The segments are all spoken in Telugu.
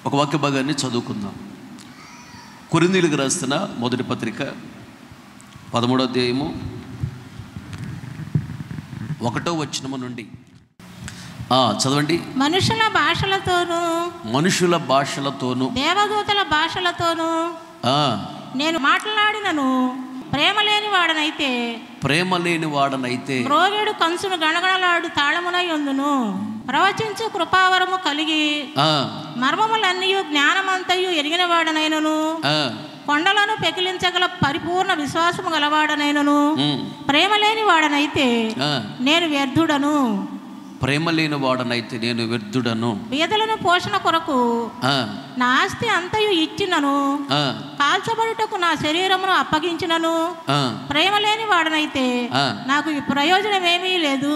ఒక వాక్య భాగాన్ని చదువుకుందాం. కొరింథీయులకు రాసిన మొదటి పత్రిక 13వ అధ్యాయము 1వ వచనము నుండి చదవండి. మనుషుల భాషలతోనూ దేవదూతల భాషలతోనూ నేను మాట్లాడినను ప్రేమ లేని వాడనైతే మ్రోగేడు కంసును గణగణలాడు తాళమునై ఉందును. ప్రవచించు కృపావరము కలిగి మర్మములన్నీ జ్ఞానమంతయు ఎరిగిన వాడనైనను కొండలను పెకిలించగల పరిపూర్ణ విశ్వాసము గలవాడనైనను ప్రేమ లేని వాడనైతే నేను వ్యర్థుడను. ప్రేమ లేని వాడనైతే నేను వ్యర్థుడను. బీదలను పోషణ కొరకు నా ఆస్తి అంతయు ఇచ్చినను కాల్చబడుటకు నా శరీరమును అప్పగించినను ప్రేమ లేని వాడనైతే నాకు ఈ ప్రయోజనం ఏమీ లేదు.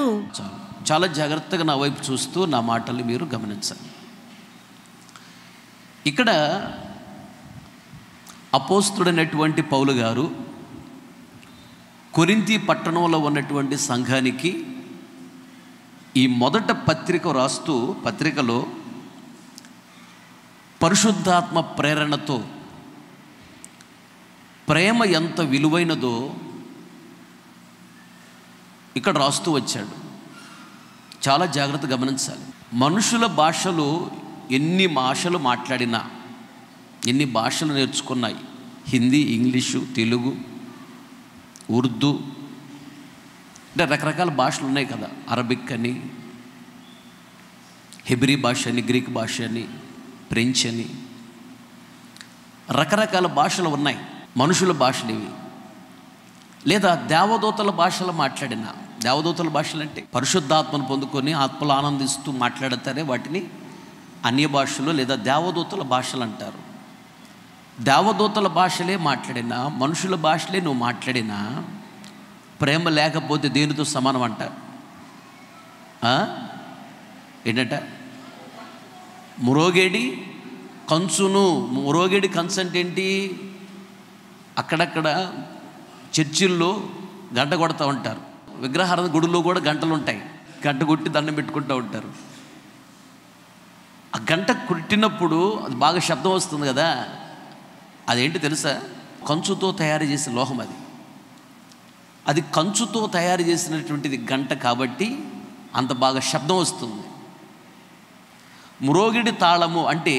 చాలా జాగ్రత్తగా నా వైపు చూస్తూ నా మాటలు మీరు గమనించాలి. ఇక్కడ అపోస్తుడైనటువంటి పౌలు గారు కొరింథీ పట్టణంలో ఉన్నటువంటి సంఘానికి ఈ మొదట పత్రిక రాస్తూ పత్రికలో పరిశుద్ధాత్మ ప్రేరణతో ప్రేమ ఎంత విలువైనదో ఇక్కడ రాస్తూ వచ్చాడు. చాలా జాగ్రత్త గమనించాలి. మనుషుల భాషలు ఎన్ని భాషలు మాట్లాడినా, ఎన్ని భాషలు నేర్చుకున్నాయి, హిందీ, ఇంగ్లీషు, తెలుగు, ఉర్దూ, అంటే రకరకాల భాషలు ఉన్నాయి కదా. అరబిక్ అని, హెబ్రీ భాష అని, గ్రీక్ భాష అని, ఫ్రెంచ్ అని, రకరకాల భాషలు ఉన్నాయి. మనుషుల భాషలు ఇవి. లేదా దేవదూతల భాషలు మాట్లాడిన, దేవదూతల భాషలు అంటే పరిశుద్ధాత్మను పొందుకొని ఆత్మలు ఆనందిస్తూ మాట్లాడతారే వాటిని అన్య భాషలు లేదా దేవదూతల భాషలు అంటారు. దేవదూతల భాషలే మాట్లాడినా, మనుషుల భాషలే నువ్వు మాట్లాడినా ప్రేమ లేకపోతే దేనితో సమానం అంటారు? ఏంటంట? మురోగేడి కంచును. మురోగేడి కంచు అంటే ఏంటి? అక్కడక్కడ చర్చిల్లో గంట కొడుతూ ఉంటారు. విగ్రహారాధన గుడిలో కూడా గంటలు ఉంటాయి. గంట కొట్టి దండం పెట్టుకుంటూ ఉంటారు. ఆ గంట కొట్టినప్పుడు అది బాగా శబ్దం వస్తుంది కదా. అదేంటి తెలుసా? కంచుతో తయారు చేసిన లోహం అది. అది కంచుతో తయారు చేసినటువంటిది గంట కాబట్టి అంత బాగా శబ్దం వస్తుంది. మురోగిడి తాళము అంటే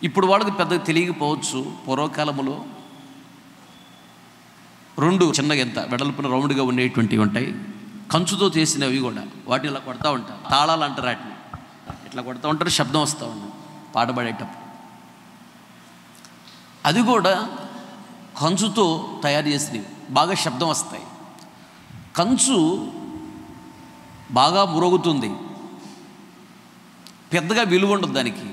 ఇప్పుడు వాళ్ళకి పెద్దగా తెలియకపోవచ్చు. పూర్వకాలములో 2 చిన్నగా ఎంత వెడల్పున రౌండ్గా ఉండేటువంటివి ఉంటాయి, కంచుతో చేసినవి కూడా. వాటిని ఇలా కొడతా ఉంటారు. తాళాలు అంటారు వాటిని. ఇట్లా కొడతా ఉంటారు, శబ్దం వస్తూ ఉన్నాయి పాట పాడేటప్పుడు. అది కూడా కంచుతో తయారు చేసినవి, బాగా శబ్దం వస్తాయి. కంచు బాగా మురుగుతుంది, పెద్దగా విలువ ఉండదు దానికి.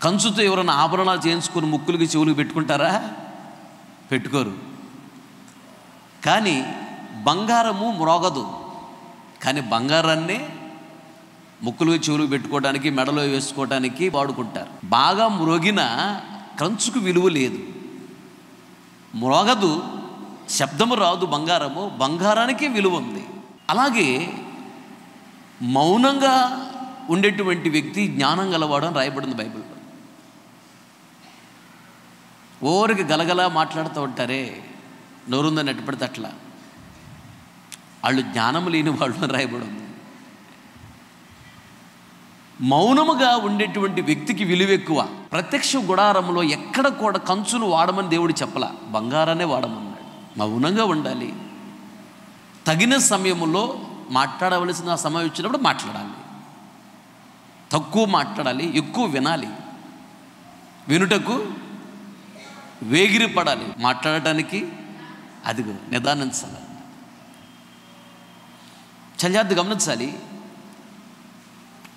కంచుతో ఎవరైనా ఆభరణాలు చేయించుకొని ముక్కులకి చెవులకు పెట్టుకుంటారా? పెట్టుకోరు. కానీ బంగారము మ్రోగదు. కానీ బంగారాన్ని ముక్కులకు చెవులకు పెట్టుకోవడానికి, మెడలో వేసుకోవడానికి వాడుకుంటారు. బాగా మ్రోగిన కంచుకు విలువ లేదు, మ్రోగదు, శబ్దము రాదు. బంగారము, బంగారానికి విలువ ఉంది. అలాగే మౌనంగా ఉండేటువంటి వ్యక్తి జ్ఞానం గలవాడు అని రాయబడింది బైబిల్లో. ఓరికి గలగలా మాట్లాడుతూ ఉంటారే, నోరుందని ఎట్టపడితే అట్లా, వాళ్ళు జ్ఞానం లేని వాళ్ళు అని రాయబడింది. మౌనముగా ఉండేటువంటి వ్యక్తికి విలువ ఎక్కువ. ప్రత్యక్ష గుడారంలో ఎక్కడ కూడా కంచును వాడమని దేవుడు చెప్పలా, బంగారాన్నే వాడమన్నాడు. మౌనంగా ఉండాలి. తగిన సమయంలో మాట్లాడవలసిన సమయం వచ్చినప్పుడు మాట్లాడాలి. తక్కువ మాట్లాడాలి, ఎక్కువ వినాలి. వినుటకు వేగిరి పడాలి, మాట్లాడటానికి అదిగో నిదానించాలి. చల్యార్థి గమనించాలి.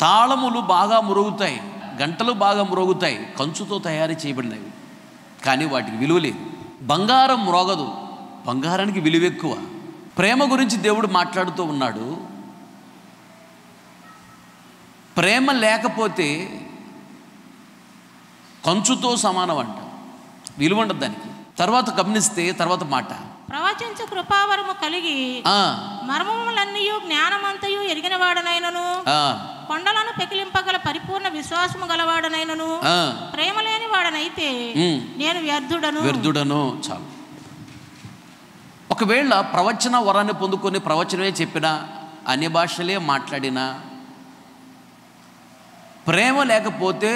తాళములు బాగా మురుగుతాయి, గంటలు బాగా మురుగుతాయి, కంచుతో తయారు చేయబడినవి, కానీ వాటికి విలువ లేదు. బంగారం మ్రోగదు, బంగారానికి విలువ ఎక్కువ. ప్రేమ గురించి దేవుడు మాట్లాడుతూ ఉన్నాడు. ప్రేమ లేకపోతే కంచుతో సమానం అంట, విలువ ఉండదు దానికి. తర్వాత గమనిస్తే తర్వాత మాట, ప్రవచించు కృపావరము కలిగి మర్మములన్నీ జ్ఞానమంతయు ఎరిగిన వాడనైనను కొండలను పెకిలింపగల పరిపూర్ణ విశ్వాసము గలవాడనైనను ప్రేమ లేని వాడనైతే నేను వ్యర్థుడను. చాలు. ఒకవేళ ప్రవచన వరాన్ని పొందుకొని ప్రవచనమే చెప్పినా, అన్య భాషలే మాట్లాడినా, ప్రేమ లేకపోతే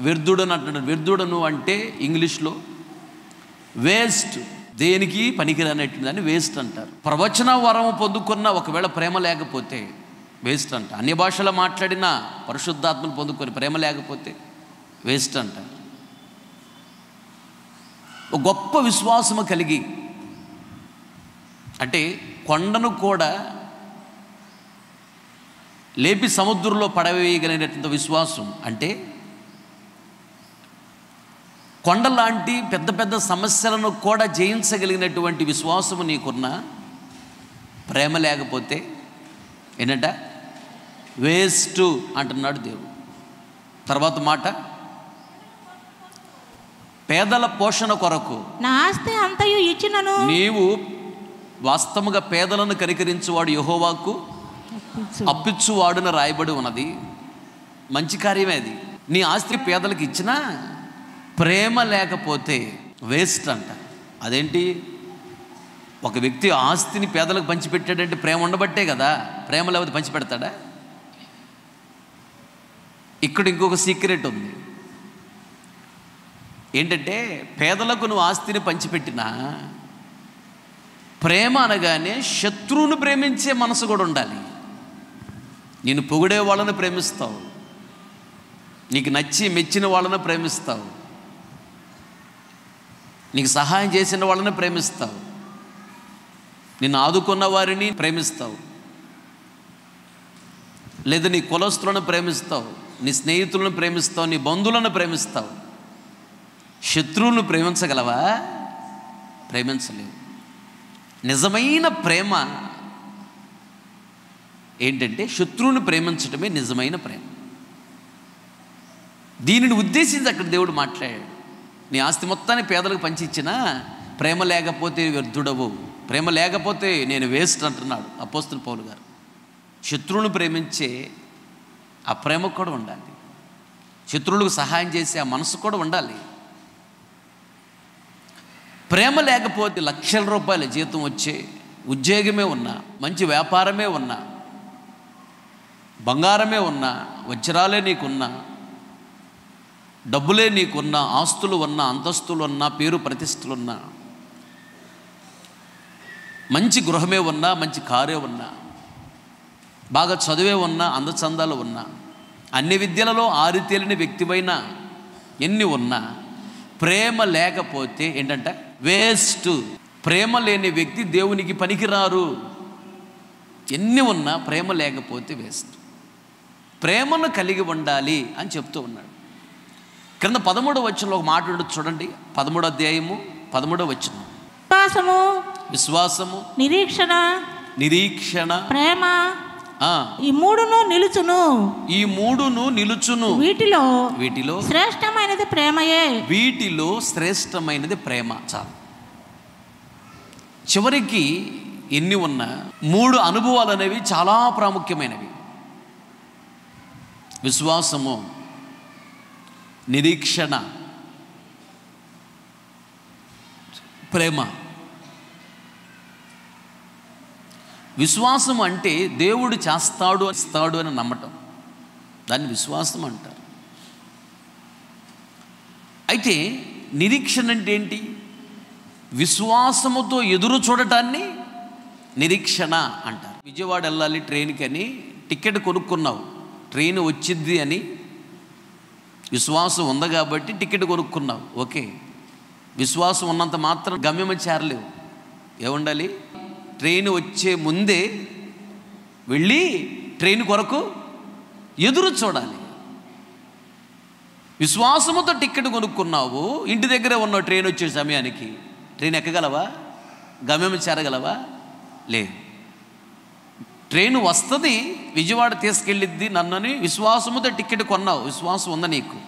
వ్యర్థుడని అంటున్నాడు. వ్యర్థుడను అంటే ఇంగ్లీష్లో వేస్ట్, దేనికి పనికిరానట్టు దాన్ని వేస్ట్ అంటారు. ప్రవచన వరం పొందుకున్న ఒకవేళ ప్రేమ లేకపోతే వేస్ట్ అంట. అన్య భాషలో మాట్లాడినా, పరిశుద్ధాత్మను పొందుకొని ప్రేమ లేకపోతే వేస్ట్ అంటారు. ఒక గొప్ప విశ్వాసము కలిగి, అంటే కొండను కూడా లేపి సముద్రంలో పడవేయగలిగినటువంటి విశ్వాసం, అంటే కొండలాంటి పెద్ద పెద్ద సమస్యలను కూడా జయించగలిగినటువంటి విశ్వాసము నీకున్న ప్రేమ లేకపోతే ఏంటంట వేస్ట్ అంటున్నాడు దేవుడు. తర్వాత మాట, పేదల పోషణ కొరకు నా ఆస్తి అంతయు ఇచ్చినను. నీవు వాస్తవంగా పేదలను కనికరించువాడు యెహోవాకు అప్పిచ్చువాడున రాయబడి ఉన్నది. మంచి కార్యమే అది. నీ ఆస్తి పేదలకు ఇచ్చినా ప్రేమ లేకపోతే వేస్ట్ అంట. అదేంటి, ఒక వ్యక్తి ఆస్తిని పేదలకు పంచిపెట్టాడంటే ప్రేమ ఉండబట్టే కదా. ప్రేమ లేకపోతే పంచిపెడతాడా? ఇక్కడ ఇంకొక సీక్రెట్ ఉంది. ఏంటంటే పేదలకు నువ్వు ఆస్తిని పంచిపెట్టినా, ప్రేమ అనగానే శత్రువును ప్రేమించే మనసు కూడా ఉండాలి. నేను పొగిడే వాళ్ళని ప్రేమిస్తావు, నీకు నచ్చి మెచ్చిన వాళ్ళని ప్రేమిస్తావు, నీకు సహాయం చేసిన వాళ్ళని ప్రేమిస్తావు, నిన్ను ఆదుకున్న వారిని ప్రేమిస్తావు, లేదా నీ కులస్తులను ప్రేమిస్తావు, నీ స్నేహితులను ప్రేమిస్తావు, నీ బంధువులను ప్రేమిస్తావు. శత్రువులను ప్రేమించగలవా? ప్రేమించలేవు. నిజమైన ప్రేమ ఏంటంటే శత్రువుని ప్రేమించడమే నిజమైన ప్రేమ. దీనిని ఉద్దేశించి అక్కడ దేవుడు మాట్లాడాడు. నీ ఆస్తి మొత్తాన్ని పేదలకు పంచి ఇచ్చినా ప్రేమ లేకపోతే వ్యర్థుడవు, ప్రేమ లేకపోతే నేను వేస్ట్ అంటున్నాడు అపోస్తలుడు పౌలు గారు. శత్రువుని ప్రేమించే ఆ ప్రేమ కూడా ఉండాలి. శత్రువులకు సహాయం చేసే ఆ మనసు కూడా ఉండాలి. ప్రేమ లేకపోతే లక్షల రూపాయల జీతం వచ్చే ఉద్యోగమే ఉన్నా, మంచి వ్యాపారమే ఉన్నా, బంగారమే ఉన్నా, వజ్రాలే నీకున్నా, డబ్బులే నీకున్నా, ఆస్తులు ఉన్నా, అంతస్తులు ఉన్నా, పేరు ప్రతిష్టలున్నా, మంచి గృహమే ఉన్నా, మంచి కారే ఉన్నా, బాగా చదివే ఉన్నా, అందచందాలు ఉన్నా, అన్ని విద్యలలో ఆరితేలిన వ్యక్తివైనా, ఎన్ని ఉన్నా ప్రేమ లేకపోతే ఏంటంటే వేస్ట్. ప్రేమ లేని వ్యక్తి దేవునికి పనికిరారు. ఎన్ని ఉన్నా ప్రేమ లేకపోతే వేస్ట్. ప్రేమను కలిగి ఉండాలి అని చెప్తూ ఉన్నాడు. క్రింద 13వ వచనంలో ఒక మాట ఉంటుంది చూడండి. 13వ అధ్యాయము 13వ వచనం. విశ్వాసము, నిరీక్షణ, ప్రేమ, ఈ మూడును నిలుచును. వీటిలో శ్రేష్టమైనది ప్రేమయే. వీటిలో శ్రేష్టమైనది ప్రేమ. చాలు. చివరికి ఎన్ని ఉన్నా 3 అనుభవాలు అనేవి చాలా ప్రాముఖ్యమైనవి. విశ్వాసము, నిరీక్షణ, ప్రేమ. విశ్వాసం అంటే దేవుడు చేస్తాడు ఇస్తాడు అని నమ్మటం, దాన్ని విశ్వాసం అంటారు. అయితే నిరీక్షణ అంటే ఏంటి? విశ్వాసముతో ఎదురు చూడటాన్ని నిరీక్షణ అంటారు. విజయవాడ వెళ్ళాలి ట్రైన్కి అని టికెట్ కొనుక్కున్నావు, ట్రైన్ వచ్చింది అని విశ్వాసం ఉంది కాబట్టి టికెట్ కొనుక్కున్నావు. ఓకే, విశ్వాసం ఉన్నంత మాత్రం గమ్యం చేరలేవు. ఏముండాలి? ట్రైన్ వచ్చే ముందే వెళ్ళి ట్రైన్ కొరకు ఎదురు చూడాలి. విశ్వాసముతో టికెట్ కొనుక్కున్నావు, ఇంటి దగ్గరే ఉన్నావు, ట్రైన్ వచ్చే సమయానికి ట్రైన్ ఎక్కగలవా? గమ్యం చేరగలవా? లేదు. ట్రైన్ వస్తుంది, విజయవాడ తీసుకెళ్ళిద్ది నన్నని విశ్వాసముతో టికెట్ కొన్నావు, విశ్వాసం ఉందా నీకు?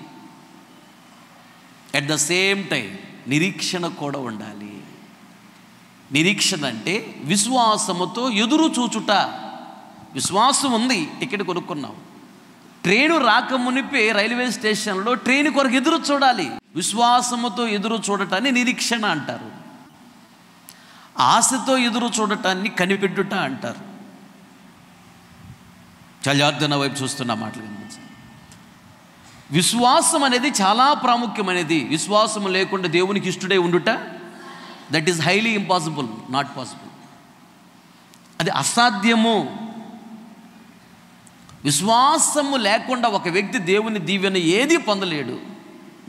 అట్ ద సేమ్ టైం నిరీక్షణ కూడా ఉండాలి. నిరీక్షణ అంటే విశ్వాసముతో ఎదురు చూచుట. విశ్వాసం ఉంది, టికెట్ కొనుక్కున్నావు, ట్రైను రాకమునిపే రైల్వే స్టేషన్లో ట్రైన్ కొరకు ఎదురు చూడాలి. విశ్వాసముతో ఎదురు చూడటాన్ని నిరీక్షణ అంటారు. ఆశతో ఎదురు చూడటాన్ని కనిపెట్టుట అంటారు. చల్లార్దన వైపు చూస్తున్న మాటలు గమనించండి. విశ్వాసం అనేది చాలా ప్రాముఖ్యమైనది. విశ్వాసం లేకుండా దేవునికి ఇష్టడై ఉండుట, that is highly impossible, not possible. అది అసాధ్యము. విశ్వాసము లేకుండా ఒక వ్యక్తి దేవుని దీవెన ఏది పొందలేడు,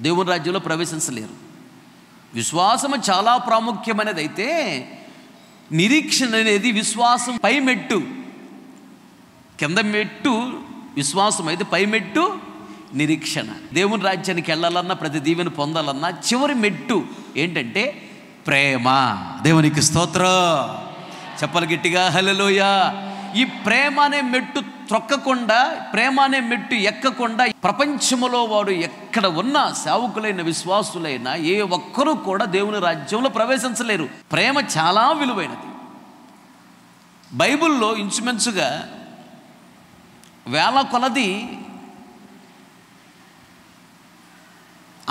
దేవుని రాజ్యంలో ప్రవేశించలేరు. విశ్వాసము చాలా ప్రాముఖ్యమైనది. అయితే నిరీక్షణ అనేది విశ్వాసం పై మెట్టు. కింద మెట్టు విశ్వాసం అయితే, పై మెట్టు నిరీక్షణ. దేవుని రాజ్యానికి వెళ్ళాలన్నా, ప్రతి దీవెన పొందాలన్నా చివరి మెట్టు ఏంటంటే ప్రేమ. దేవునికి స్తోత్రం. చెప్పలు గట్టిగా హల్లెలూయా. ఈ ప్రేమ అనే మెట్టు త్రొక్కకుండా, ప్రేమ అనే మెట్టు ఎక్కకుండా ప్రపంచంలో వాడు ఎక్కడ ఉన్న సేవకులైన విశ్వాసులైన ఏ ఒక్కరూ కూడా దేవుని రాజ్యంలో ప్రవేశించలేరు. ప్రేమ చాలా విలువైనది. బైబిల్లో ఇంచుమించుగా వేల కొలది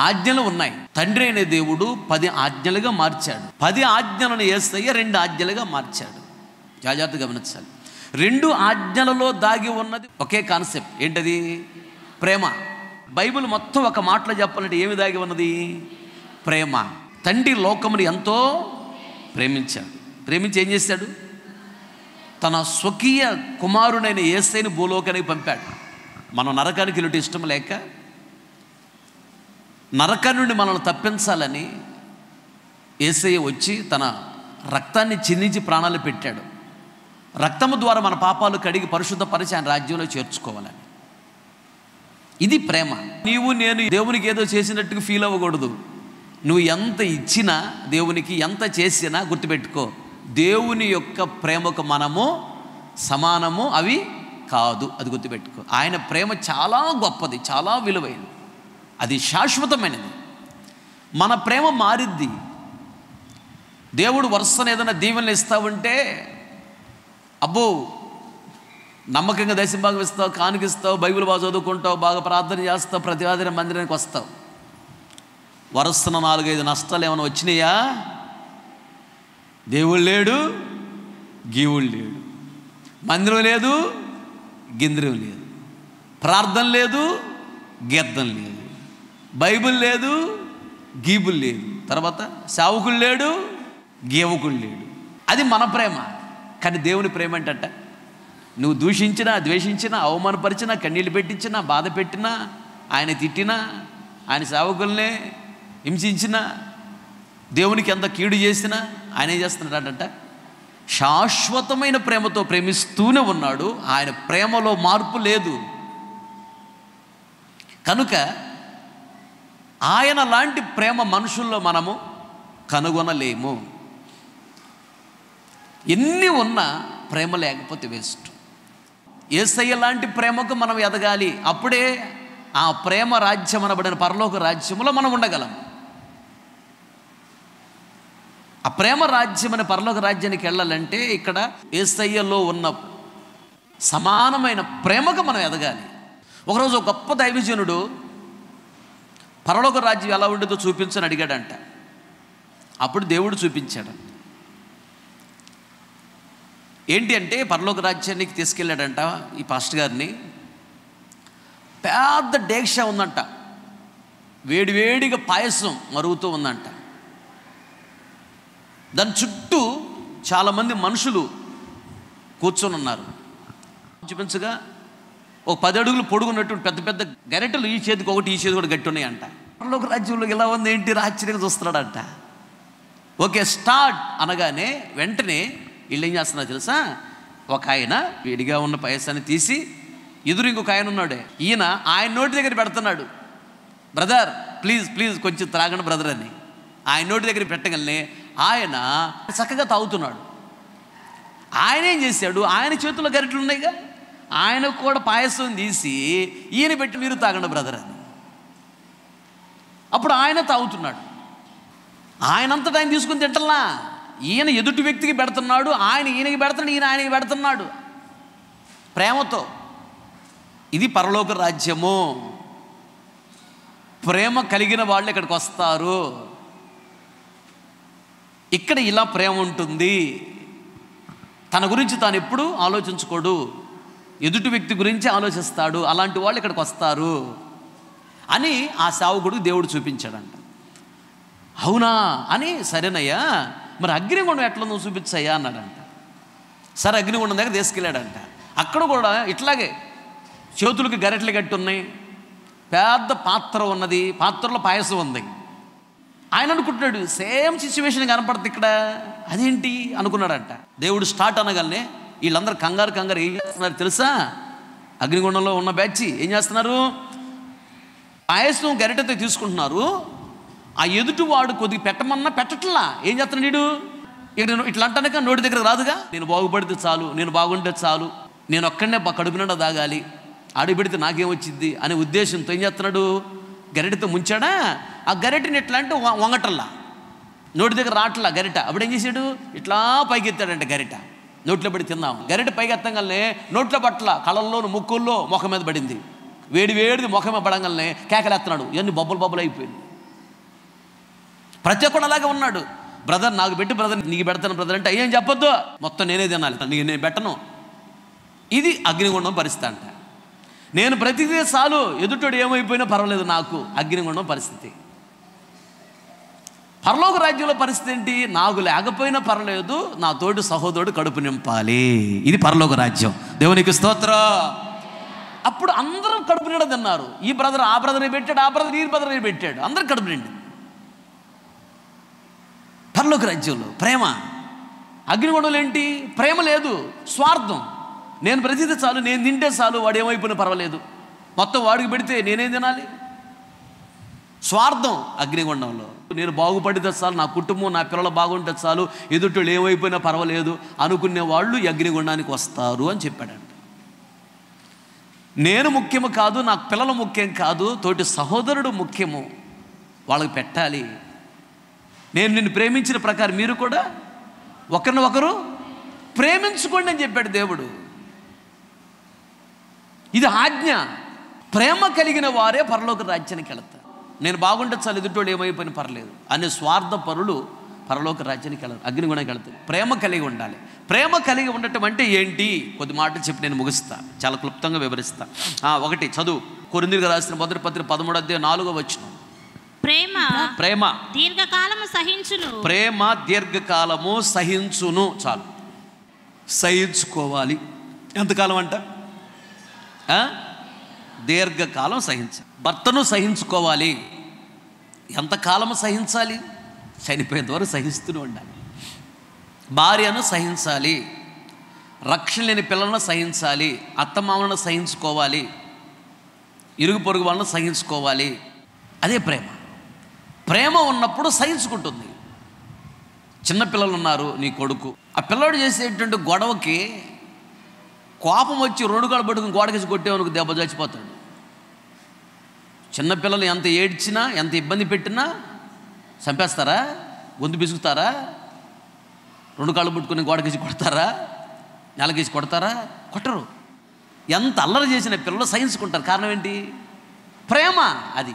ఆజ్ఞలు ఉన్నాయి. తండ్రి అనే దేవుడు 10 ఆజ్ఞలుగా మార్చాడు. 10 ఆజ్ఞలను యేసయ్య 2 ఆజ్ఞలుగా మార్చాడు. జాగ్రత్తగా గమనించాలి. 2 ఆజ్ఞలలో దాగి ఉన్నది ఒకే కాన్సెప్ట్. ఏంటది? ప్రేమ. బైబిల్ మొత్తం ఒక మాటలో చెప్పాలంటే ఏమి దాగి ఉన్నది? ప్రేమ. తండ్రి లోకముని ఎంతో ప్రేమించాడు. ప్రేమించి ఏం చేశాడు? తన స్వకీయ కుమారుడైన యేసయ్యను భూలోకానికి పంపాడు. మనం నరకానికి వెళ్ళటం ఇష్టం లేక, నరకం నుండి మనల్ని తప్పించాలని యేసయ్య వచ్చి తన రక్తాన్ని చిందించి ప్రాణాలు పెట్టాడు. రక్తము ద్వారా మన పాపాలు కడిగి పరిశుద్ధపరిచి ఆయన రాజ్యంలో చేర్చుకోవాలని. ఇది ప్రేమ. నీవు నేను దేవునికి ఏదో చేసినట్టుగా ఫీల్ అవ్వకూడదు. నువ్వు ఎంత ఇచ్చినా, దేవునికి ఎంత చేసినా గుర్తుపెట్టుకో, దేవుని యొక్క ప్రేమకు మనము సమానము అవి కాదు. అది గుర్తుపెట్టుకో. ఆయన ప్రేమ చాలా గొప్పది, చాలా విలువైనది, అది శాశ్వతమైనది. మన ప్రేమ మారిద్ది. దేవుడు వరుసను ఏదైనా దీవెనలు ఇస్తా ఉంటే, అబ్బో నమ్మకంగా దశంభాగం ఇస్తావు, కానుకిస్తావు, బైబిల్ బాగా చదువుకుంటావు, బాగా ప్రార్థన చేస్తావు, ప్రతివాదిన మందిరానికి వస్తావు. వరుసన 4-5 నష్టాలు ఏమైనా వచ్చినాయా? దేవుడు లేడు, గీవుడు లేడు, మందిరం లేదు, గిందిరం లేదు, ప్రార్థన లేదు, గీర్థం లేదు, బైబిల్ లేదు, గీబుల్ లేదు, తర్వాత సావుకులు లేడు, గీవకులు లేడు. అది మన ప్రేమ. కానీ దేవుని ప్రేమ ఏంటంట? నువ్వు దూషించినా, ద్వేషించినా, అవమానపరిచినా, కన్నీళ్ళు పెట్టించినా, బాధ పెట్టినా, ఆయన తిట్టినా, ఆయన సేవకుల్నే హింసించినా, దేవునికి ఎంత కీడు చేసినా ఆయన ఏం చేస్తున్నాడంట? శాశ్వతమైన ప్రేమతో ప్రేమిస్తూనే ఉన్నాడు. ఆయన ప్రేమలో మార్పు లేదు. కనుక ఆయన లాంటి ప్రేమ మనుషుల్లో మనము కనుగొనలేము. ఎన్ని ఉన్నా ప్రేమ లేకపోతే వేస్ట్. యేసయ్య లాంటి ప్రేమకు మనం ఎదగాలి. అప్పుడే ఆ ప్రేమ రాజ్యం అనబడిన పరలోక రాజ్యంలో మనం ఉండగలం. ఆ ప్రేమ రాజ్యం అనే పరలోక రాజ్యానికి వెళ్ళాలంటే ఇక్కడ యేసయ్యలో ఉన్న సమానమైన ప్రేమకు మనం ఎదగాలి. ఒకరోజు ఒక గొప్ప దైవజనుడు పరలోక రాజ్యం ఎలా ఉండేదో చూపించని అడిగాడంట. అప్పుడు దేవుడు చూపించాడు. ఏంటి అంటే, పరలోక రాజ్యానికి తీసుకెళ్ళాడంట ఈ పాస్టర్ గారిని. పెద్ద డేక్ష ఉందంట, వేడివేడిగా పాయసం మరుగుతూ ఉందంట. దాని చుట్టూ చాలామంది మనుషులు కూర్చొని ఉన్నారు. చూపించగా ఒక 10 అడుగులు పొడుగున్నటువంటి పెద్ద పెద్ద గరిటెలు, ఈ చేతికి ఒకటి, ఈ చేతికి ఒకటి గట్టి ఉన్నాయంట. పరలోక రాజ్యంలో ఇలా ఉంది ఏంటి ఆశ్చర్యంగా చూస్తున్నాడంట. ఓకే స్టార్ట్ అనగానే వెంటనే వీళ్ళు ఏం చేస్తున్నారు తెలుసా? ఒక ఆయన వేడిగా ఉన్న పాయసాన్ని తీసి, ఎదురు ఇంకొక ఆయన ఉన్నాడే, ఈయన ఆయన నోటి దగ్గర పెడుతున్నాడు. బ్రదర్ ప్లీజ్ ప్లీజ్ కొంచెం త్రాగండి బ్రదర్ అని ఆయన నోటి దగ్గర పెట్టగలనే ఆయన చక్కగా తాగుతున్నాడు. ఆయన ఏం చేశాడు? ఆయన చేతుల్లో గరిటెలు ఉన్నాయిగా, ఆయన కూడా పాయసం తీసి ఈయన పెట్టి మీరు తాగండి బ్రదర్ అని. అప్పుడు ఆయన తాగుతున్నాడు. ఆయనంతటా ఆయన తీసుకుని తింటల్లా, ఈయన ఎదుటి వ్యక్తికి పెడుతున్నాడు, ఆయన ఈయనకి పెడుతున్నాడు, ఈయన ఆయనకి పెడుతున్నాడు ప్రేమతో. ఇది పరలోక రాజ్యము. ప్రేమ కలిగిన వాళ్ళు ఇక్కడికి వస్తారు. ఇక్కడ ఇలా ప్రేమ ఉంటుంది. తన గురించి తాను ఎప్పుడు ఆలోచించుకోడు, ఎదుటి వ్యక్తి గురించి ఆలోచిస్తాడు. అలాంటి వాళ్ళు ఇక్కడికి వస్తారు అని ఆ సేవకుడికి దేవుడు చూపించాడంట. అవునా అని, సరేనయ్యా మరి అగ్నిగుండం ఎట్లా నువ్వు చూపించయ్యా అన్నాడంట. సరే అగ్నిగుండం దగ్గర తీసుకెళ్ళాడంట. అక్కడ కూడా ఇట్లాగే చేతులకి గరెట్లు కట్టి ఉన్నాయి, పెద్ద పాత్ర ఉన్నది, పాత్రలో పాయసం ఉంది. ఆయన అనుకుంటున్నాడు సేమ్ సిచ్యువేషన్ కనపడుతుంది ఇక్కడ, అదేంటి అనుకున్నాడంట. దేవుడు స్టార్ట్ అనగానే వీళ్ళందరూ కంగారు ఏం చేస్తున్నారు తెలుసా? అగ్నిగుండంలో ఉన్న బ్యాచ్ ఏం చేస్తున్నారు? పాయసం గరిటెతో తీసుకుంటున్నారు. ఆ ఎదుటి వాడు కొద్దిగా పెట్టమన్నా పెట్టట్లా. ఏం చేస్తున్నాడు వీడు? ఇక్కడ ఇట్లా అంటానుక నోటి దగ్గర రాదుగా. నేను బాగుపడితే చాలు, నేను బాగుంటే చాలు, నేను ఒక్కడనే కడుపు నిండా తాగాలి, ఆడి పెడితే నాకేమొచ్చింది అనే ఉద్దేశంతో ఏం చేస్తున్నాడు? గరిటెతో ముంచాడా. ఆ గరిటెని ఎట్లా అంటే వంగటల్లా, నోటి దగ్గర రాట్లా గరిట. అప్పుడు ఏం చేశాడు? ఇట్లా పైకి ఎత్తాడంట గరిట. నోట్లో పడి తిన్నాం. గరిట పైకి ఎత్తంగానే నోట్లో పట్ల, కళ్ళల్లోను, ముక్కుల్లో, ముఖం మీద పడింది. వేడిది ముఖం మీద పడంగానే కేకలేస్తున్నాడు. ఇవన్నీ బొబ్బలు అయిపోయింది. ప్రతి ఒక్కడు అలాగే ఉన్నాడు. బ్రదర్ నాకు పెట్టి, బ్రదర్ నీకు పెడతాను బ్రదర్ అంటే ఏం చెప్పొద్దు, మొత్తం నేనే తినాలి, నీకు నేను పెట్టను. ఇది అగ్నిగుండం పరిస్థితి అంట. నేను ప్రతిదీ చాలు, ఎదుటోడు ఏమైపోయినా పర్వాలేదు నాకు, అగ్నిగుండం పరిస్థితి. పరలోక రాజ్యంలో పరిస్థితి ఏంటి? నాకు లేకపోయినా పర్వాలేదు, నా తోటి సహోదరుడు కడుపు నింపాలి. ఇది పరలోక రాజ్యం. దేవునికి స్తోత్రం. అప్పుడు అందరూ కడుపు నిండా తిన్నారు. ఈ బ్రదర్ ఆ బ్రదర్ని పెట్టాడు, ఆ బ్రదర్ ఈ బ్రదర్ని పెట్టాడు, అందరు కడుపు నిండి. పరలోక రాజ్యంలో ప్రేమ. అగ్నిగుండంలో ఏంటి? ప్రేమ లేదు, స్వార్థం. నేను ప్రతిదీ చాలు, నేను తింటే చాలు, వాడు ఏమైపోయినా పర్వాలేదు, మొత్తం వాడికి పెడితే నేనేం తినాలి. స్వార్థం అగ్నిగుండంలో. నేను బాగుపడితే చాలు, నా కుటుంబం నా పిల్లలు బాగుంటే చాలు, ఎదుటోళ్ళు ఏమైపోయినా పర్వాలేదు అనుకునే వాళ్ళు ఈ అగ్నిగుండానికి వస్తారు అని చెప్పాడంట. నేను ముఖ్యము కాదు, నాకు పిల్లలు ముఖ్యం కాదు, తోటి సహోదరుడు ముఖ్యము, వాళ్ళకి పెట్టాలి. నేను నిన్ను ప్రేమించిన ప్రకారం మీరు కూడా ఒకరిని ఒకరు ప్రేమించుకోండి అని చెప్పాడు దేవుడు. ఇది ఆజ్ఞ. ప్రేమ కలిగిన వారే పరలోక రాజ్యానికి వెళతారు. నేను బాగుంటే చాలు, ఎదుటోళ్ళు ఏమైపోయినా పర్లేదు అనే స్వార్థ పరులు పరలోక రాజ్యానికి వెళ్ళరు, అగ్నిగుండానికి వెళతారు. ప్రేమ కలిగి ఉండాలి. ప్రేమ కలిగి ఉండటం అంటే ఏంటి? కొద్ది మాటలు చెప్పి నేను ముగిస్తా, చాలా క్లుప్తంగా వివరిస్తా. ఒకటి చదువు. కొరింథీయులకు రాసిన మొదటి పత్రిక 13:4 ప్రేమ దీర్ఘకాలము సహించును. ప్రేమ దీర్ఘకాలము సహించును. చాలు, సహించుకోవాలి. ఎంతకాలం అంట? దీర్ఘకాలం సహించాలి. భర్తను సహించుకోవాలి. ఎంతకాలము సహించాలి? చనిపోయేంత వరకు సహిస్తూనే ఉండాలి. భార్యను సహించాలి. రక్షణ లేని పిల్లలను సహించాలి. అత్తమామలను సహించుకోవాలి. ఇరుగు పొరుగు వాళ్ళను సహించుకోవాలి. అదే ప్రేమ. ప్రేమ ఉన్నప్పుడు సహించుకుంటుంది. చిన్నపిల్లలు ఉన్నారు, నీ కొడుకు, ఆ పిల్లాడు చేసేటువంటి గొడవకి కోపం వచ్చి 2 కాళ్ళు పట్టుకుని గోడకేసి కొట్టేవనుకు దెబ్బ చచ్చిపోతాడు. చిన్నపిల్లలు ఎంత ఏడ్చినా, ఎంత ఇబ్బంది పెట్టినా చంపేస్తారా? గొంతు పిసుకుతారా? 2 కాళ్ళు పట్టుకుని గోడకేసి కొడతారా? నెలకేసి కొడతారా? కొట్టరు. ఎంత అల్లరి చేసిన పిల్లలు సహించుకుంటారు. కారణం ఏంటి? ప్రేమ. అది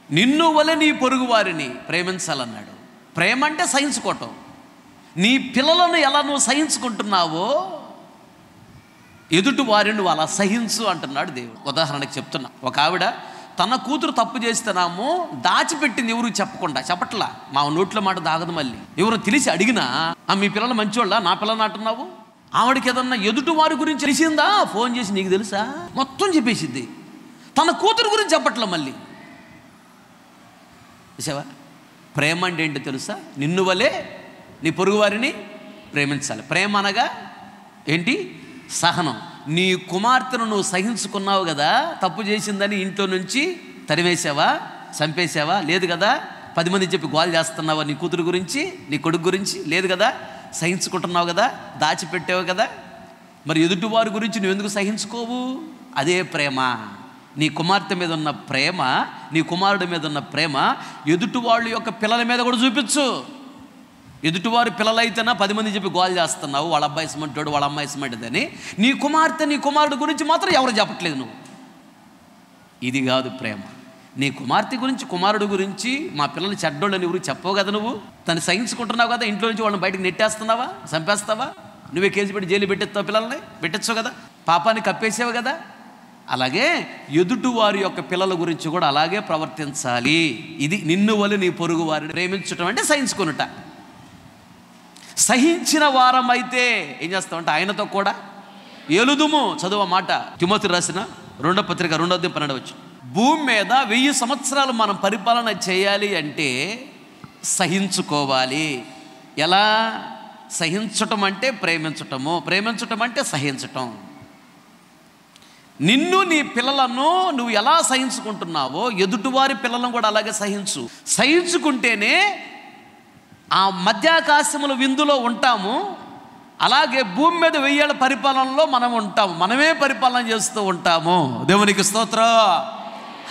నిన్ను వలె నీ పొరుగు వారిని ప్రేమించాలన్నాడు. ప్రేమ అంటే సహించుకోవటం. నీ పిల్లలను ఎలా నువ్వు సహించుకుంటున్నావో ఎదుటి వారిని నువ్వు అలా సహించు అంటున్నాడు దేవుడు. ఉదాహరణకి చెప్తున్నా, ఒక ఆవిడ తన కూతురు తప్పు చేస్తున్నాము, దాచిపెట్టింది ఎవరు చెప్పట్లా. మా నోట్లో మాట దాగదు. మళ్ళీ ఎవరు తెలిసి అడిగినా, మీ పిల్లలు మంచివాళ్ళ, నా పిల్లలు అంటున్నావు. ఆవిడకి ఏదన్నా ఎదుటి వారి గురించి తెలిసిందా, ఫోన్ చేసి నీకు తెలుసా మొత్తం చెప్పేసిద్ది. తన కూతురు గురించి చెప్పట్లా. మళ్ళీ చూసావా? ప్రేమ అంటే ఏంటో తెలుసా? నిన్ను వలే నీ పొరుగు వారిని ప్రేమించాలి. ప్రేమ అనగా ఏంటి? సహనం. నీ కుమార్తెను నువ్వు సహించుకున్నావు కదా, తప్పు చేసిందని ఇంట్లో నుంచి తరివేసావా, చంపేసావా? లేదు కదా. 10 మంది చెప్పి గోల్ చేస్తున్నావా నీ కూతురు గురించి, నీ కొడుకు గురించి? లేదు కదా. సహించుకుంటున్నావు కదా, దాచిపెట్టావు కదా. మరి ఎదుటివారి గురించి నువ్వు ఎందుకు సహించుకోవు? అదే ప్రేమ. నీ కుమార్తె మీద ఉన్న ప్రేమ, నీ కుమారుడి మీద ఉన్న ప్రేమ ఎదుటి వాళ్ళ యొక్క పిల్లల మీద కూడా చూపించు. ఎదుటివారు పిల్లలైతేనా 10 మంది చెప్పి గోల్ చేస్తున్నావు, వాళ్ళ అబ్బాయి ఇసమంటాడు, వాళ్ళ అమ్మాయి ఇసమంటదని. నీ కుమార్తె, నీ కుమారుడు గురించి మాత్రం ఎవరు చెప్పట్లేదు. నువ్వు ఇది కాదు ప్రేమ. నీ కుమార్తె గురించి, కుమారుడు గురించి, మా పిల్లలు చెడ్డోళ్ళని ఎవరు చెప్పవు కదా, నువ్వు తను సహించుకుంటున్నావు కదా, ఇంట్లో నుంచి వాళ్ళని బయటకు నెట్టేస్తున్నావా, చంపేస్తావా, నువ్వే కేసు పెట్టి జైలు పెట్టేస్తావు, పిల్లల్ని పెట్టచ్చు కదా, పాపాన్ని కప్పేసావు కదా. అలాగే ఎదుటి వారి యొక్క పిల్లల గురించి కూడా అలాగే ప్రవర్తించాలి. ఇది నిన్ను వలె నీ పొరుగు వారిని ప్రేమించటం అంటే సహించుకొనుట. సహించిన వారమైతే ఏం చేస్తామంటే ఆయనతో కూడా ఎలుదుము. చదువు మాట, తిమోతి రాసిన 2వ పత్రిక 2వ అధ్యాయం 12వ వచనం. భూమి మీద 1000 సంవత్సరాలు మనం పరిపాలన చేయాలి అంటే సహించుకోవాలి. ఎలా? సహించటం అంటే ప్రేమించటము, ప్రేమించటం అంటే సహించటం. నిన్ను, నీ పిల్లలను నువ్వు ఎలా సహించుకుంటున్నావో ఎదుటివారి పిల్లలను కూడా అలాగే సహించు. సహించుకుంటేనే ఆ మధ్యాకాశముల విందులో ఉంటాము. అలాగే భూమి మీద 1000 ఏళ్ల పరిపాలనలో మనం ఉంటాము, మనమే పరిపాలన చేస్తూ ఉంటాము. దేవునికి స్తోత్రం,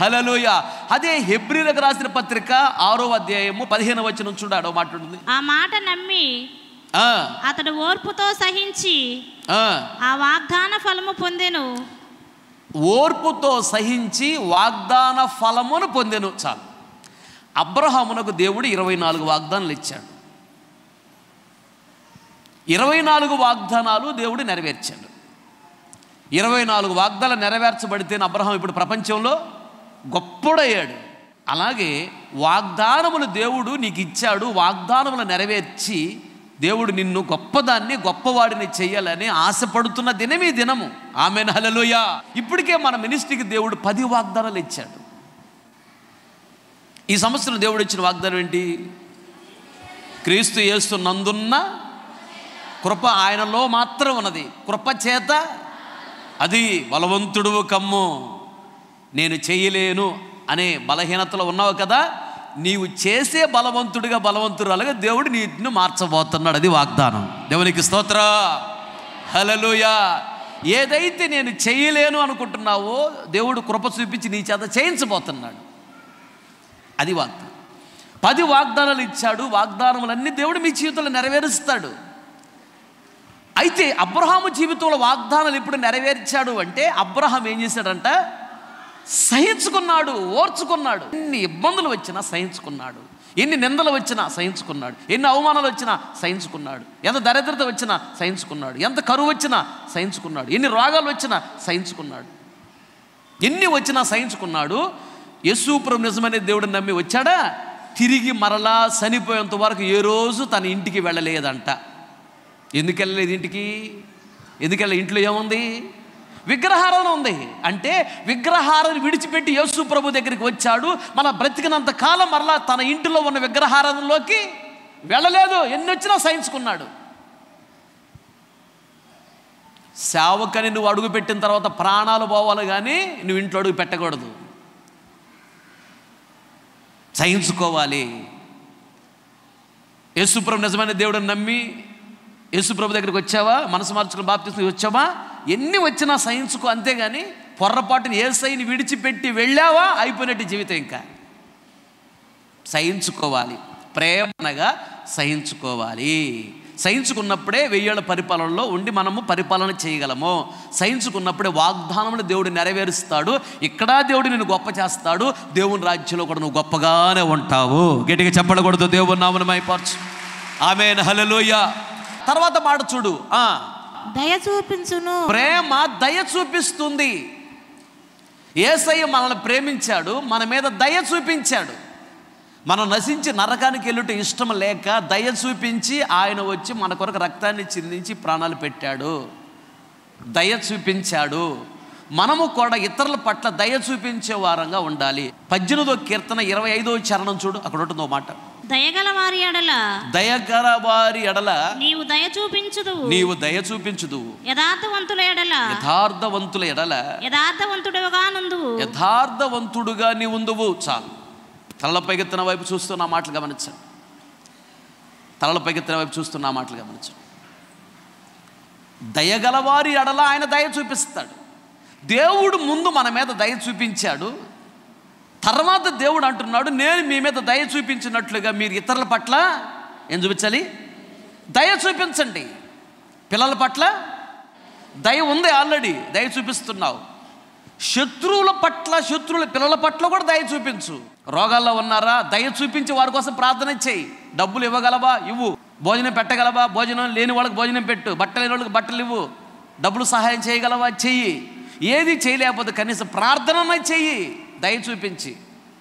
హల్లెలూయా. అదే హెబ్రీయులకు రాసిన పత్రిక 6వ అధ్యాయము 15వ వచనం చూడాడు మాట్లాడుతుంది. ఆ మాట నమ్మి అతడు ఓర్పుతో సహించి ఆ వాగ్దాన ఫలము పొందెను. ఓర్పుతో సహించి వాగ్దాన ఫలమును పొందెను. చాలు. అబ్రహామునకు దేవుడు 24 వాగ్దానాలు ఇచ్చాడు. 24 వాగ్దానాలు దేవుడు నెరవేర్చాడు. 24 వాగ్దానాలు నెరవేర్చబడితేనే అబ్రహాం ఇప్పుడు ప్రపంచంలో గొప్పడయ్యాడు. అలాగే వాగ్దానములు దేవుడు నీకు ఇచ్చాడు. వాగ్దానములు నెరవేర్చి దేవుడు నిన్ను గొప్పదాన్ని, గొప్పవాడిని చెయ్యాలని ఆశపడుతున్న దినం ఈ దినము. ఆమేన్, హల్లెలూయా. ఇప్పటికే మన మినిస్ట్రీకి దేవుడు 10 వాగ్దానాలు ఇచ్చాడు. ఈ సంవత్సరం దేవుడు ఇచ్చిన వాగ్దానం ఏంటి? క్రీస్తు యేసు నందున్న కృప ఆయనలో మాత్రం ఉన్నది, కృప చేత అది బలవంతుడువు కమ్ము. నేను చేయలేను అనే బలహీనతలో ఉన్నావు కదా, నీవు చేసే బలవంతుడిగా, బలవంతురాలుగా దేవుడు నీటిని మార్చబోతున్నాడు. అది వాగ్దానం. దేవునికి స్తోత్రం, హల్లెలూయా. ఏదైతే నేను చేయలేను అనుకుంటున్నావో దేవుడు కృప చూపించి నీ చేత చేయించబోతున్నాడు. అది వాగ్దానం. 10 వాగ్దానాలు ఇచ్చాడు. వాగ్దానములన్నీ దేవుడు మీ జీవితంలో నెరవేరుస్తాడు. అయితే అబ్రహాము జీవితంలో వాగ్దానాలు ఎప్పుడు నెరవేర్చాడు అంటే అబ్రహాం ఏం చేశాడంట? సహించుకున్నాడు, ఓర్చుకున్నాడు. ఎన్ని ఇబ్బందులు వచ్చినా సహించుకున్నాడు, ఎన్ని నిందలు వచ్చినా సహించుకున్నాడు, ఎన్ని అవమానాలు వచ్చినా సహించుకున్నాడు, ఎంత దరిద్రత వచ్చినా సహించుకున్నాడు, ఎంత కరువు వచ్చినా సహించుకున్నాడు, ఎన్ని రోగాలు వచ్చినా సహించుకున్నాడు, ఎన్ని వచ్చినా సహించుకున్నాడు. యేసు ప్రభు నిజమనే దేవుడిని నమ్మి వచ్చాడా? తిరిగి మరలా చనిపోయేంత వరకు ఏ రోజు తన ఇంటికి వెళ్ళలేదంట. ఎందుకు వెళ్ళలేదు ఇంటికి? ఎందుకెళ్ళ? ఇంట్లో ఏముంది? విగ్రహారాధన ఉంది. అంటే విగ్రహారాధన విడిచిపెట్టి యేసు ప్రభు దగ్గరికి వచ్చాడు. మన బ్రతికినంత కాలం మరలా తన ఇంటిలో ఉన్న విగ్రహారాధనలోకి వెళ్ళలేదు. ఎన్ని వచ్చినా సహించుకున్నాడు. సేవకని నువ్వు అడుగు పెట్టిన తర్వాత ప్రాణాలు పోవాలి కానీ నువ్వు ఇంట్లో అడుగు పెట్టకూడదు. సహించుకోవాలి. యేసుప్రభు నిజమైన దేవుడిని నమ్మి యేసుప్రభు దగ్గరికి వచ్చావా? మనసు మార్చుకుని బాప్తిస్మం వచ్చావా? ఎన్ని వచ్చినా సహించుకో, అంతేగాని పొర్రపాటుని యేసయ్యని విడిచిపెట్టి వెళ్ళావా అయిపోయినట్టు జీవితం. ఇంకా సహించుకోవాలి. ప్రేమగా సహించుకోవాలి. సహించుకున్నప్పుడే 1000 ఏళ్ల పరిపాలనలో ఉండి మనము పరిపాలన చేయగలము. సహించుకున్నప్పుడే వాగ్దానములు దేవుడు నెరవేరుస్తాడు. ఇక్కడ దేవుడు నిన్ను గొప్ప చేస్తాడు. దేవుని రాజ్యంలో కూడా నువ్వు గొప్పగానే ఉంటావు. గట్టిగా చెప్పకూడదు. దేవుని నామమును మహిమపరచు. ఆమేన్, హల్లెలూయా. తర్వాత మాట చూడు. దయ చూపించును. ప్రేమ దయ చూపిస్తుంది. యేసయ్య మనల్ని ప్రేమించాడు, మన మీద దయ చూపించాడు. మనం నశించి నరకానికి వెళ్ళుట ఇష్టం లేక దయ చూపించి ఆయన వచ్చి మన కొరకు రక్తాన్ని చిందించి ప్రాణాలు పెట్టాడు. దయ చూపించాడు. మనము కూడా ఇతరుల పట్ల దయ చూపించే వారంగా ఉండాలి. 18వ కీర్తన 25వ చరణం చూడు, అక్కడ ఉంటుందో మాట. దయగల వారి ఎడల నీవు దయ చూపించుదువు. యథార్థవంతుల ఎడల యథార్థవంతుడుగా నీ ఉందువు. చాలు. తలల పైకెత్తిన వైపు చూస్తున్న మాటలు గమనించండి. తలల పైకెత్తిన వైపు చూస్తున్న మాటలు గమనించండి. దయగలవారి ఎడల ఆయన దయ చూపిస్తాడు. దేవుడు ముందు మన మీద దయ చూపించాడు. తర్వాత దేవుడు అంటున్నాడు, నేను మీ మీద దయ చూపించినట్లుగా మీరు ఇతరుల పట్ల ఏం చూపించాలి? దయ చూపించండి. పిల్లల పట్ల దయ ఉంది, ఆల్రెడీ దయ చూపిస్తున్నావు. శత్రువుల పట్ల, శత్రువుల పిల్లల పట్ల కూడా దయ చూపించు. రోగాల్లో ఉన్నారా, దయ చూపించి వారి కోసం ప్రార్థన చేయి. డబ్బులు ఇవ్వగలవా, ఇవ్వు. భోజనం పెట్టగలవా, భోజనం లేని వాళ్ళకి భోజనం పెట్టు. బట్టలు లేని వాళ్ళకి బట్టలు ఇవ్వు. డబ్బులు సహాయం చేయగలవా, చెయ్యి. ఏది చేయలేకపోతే కనీసం ప్రార్థన చెయ్యి దయ చూపించి.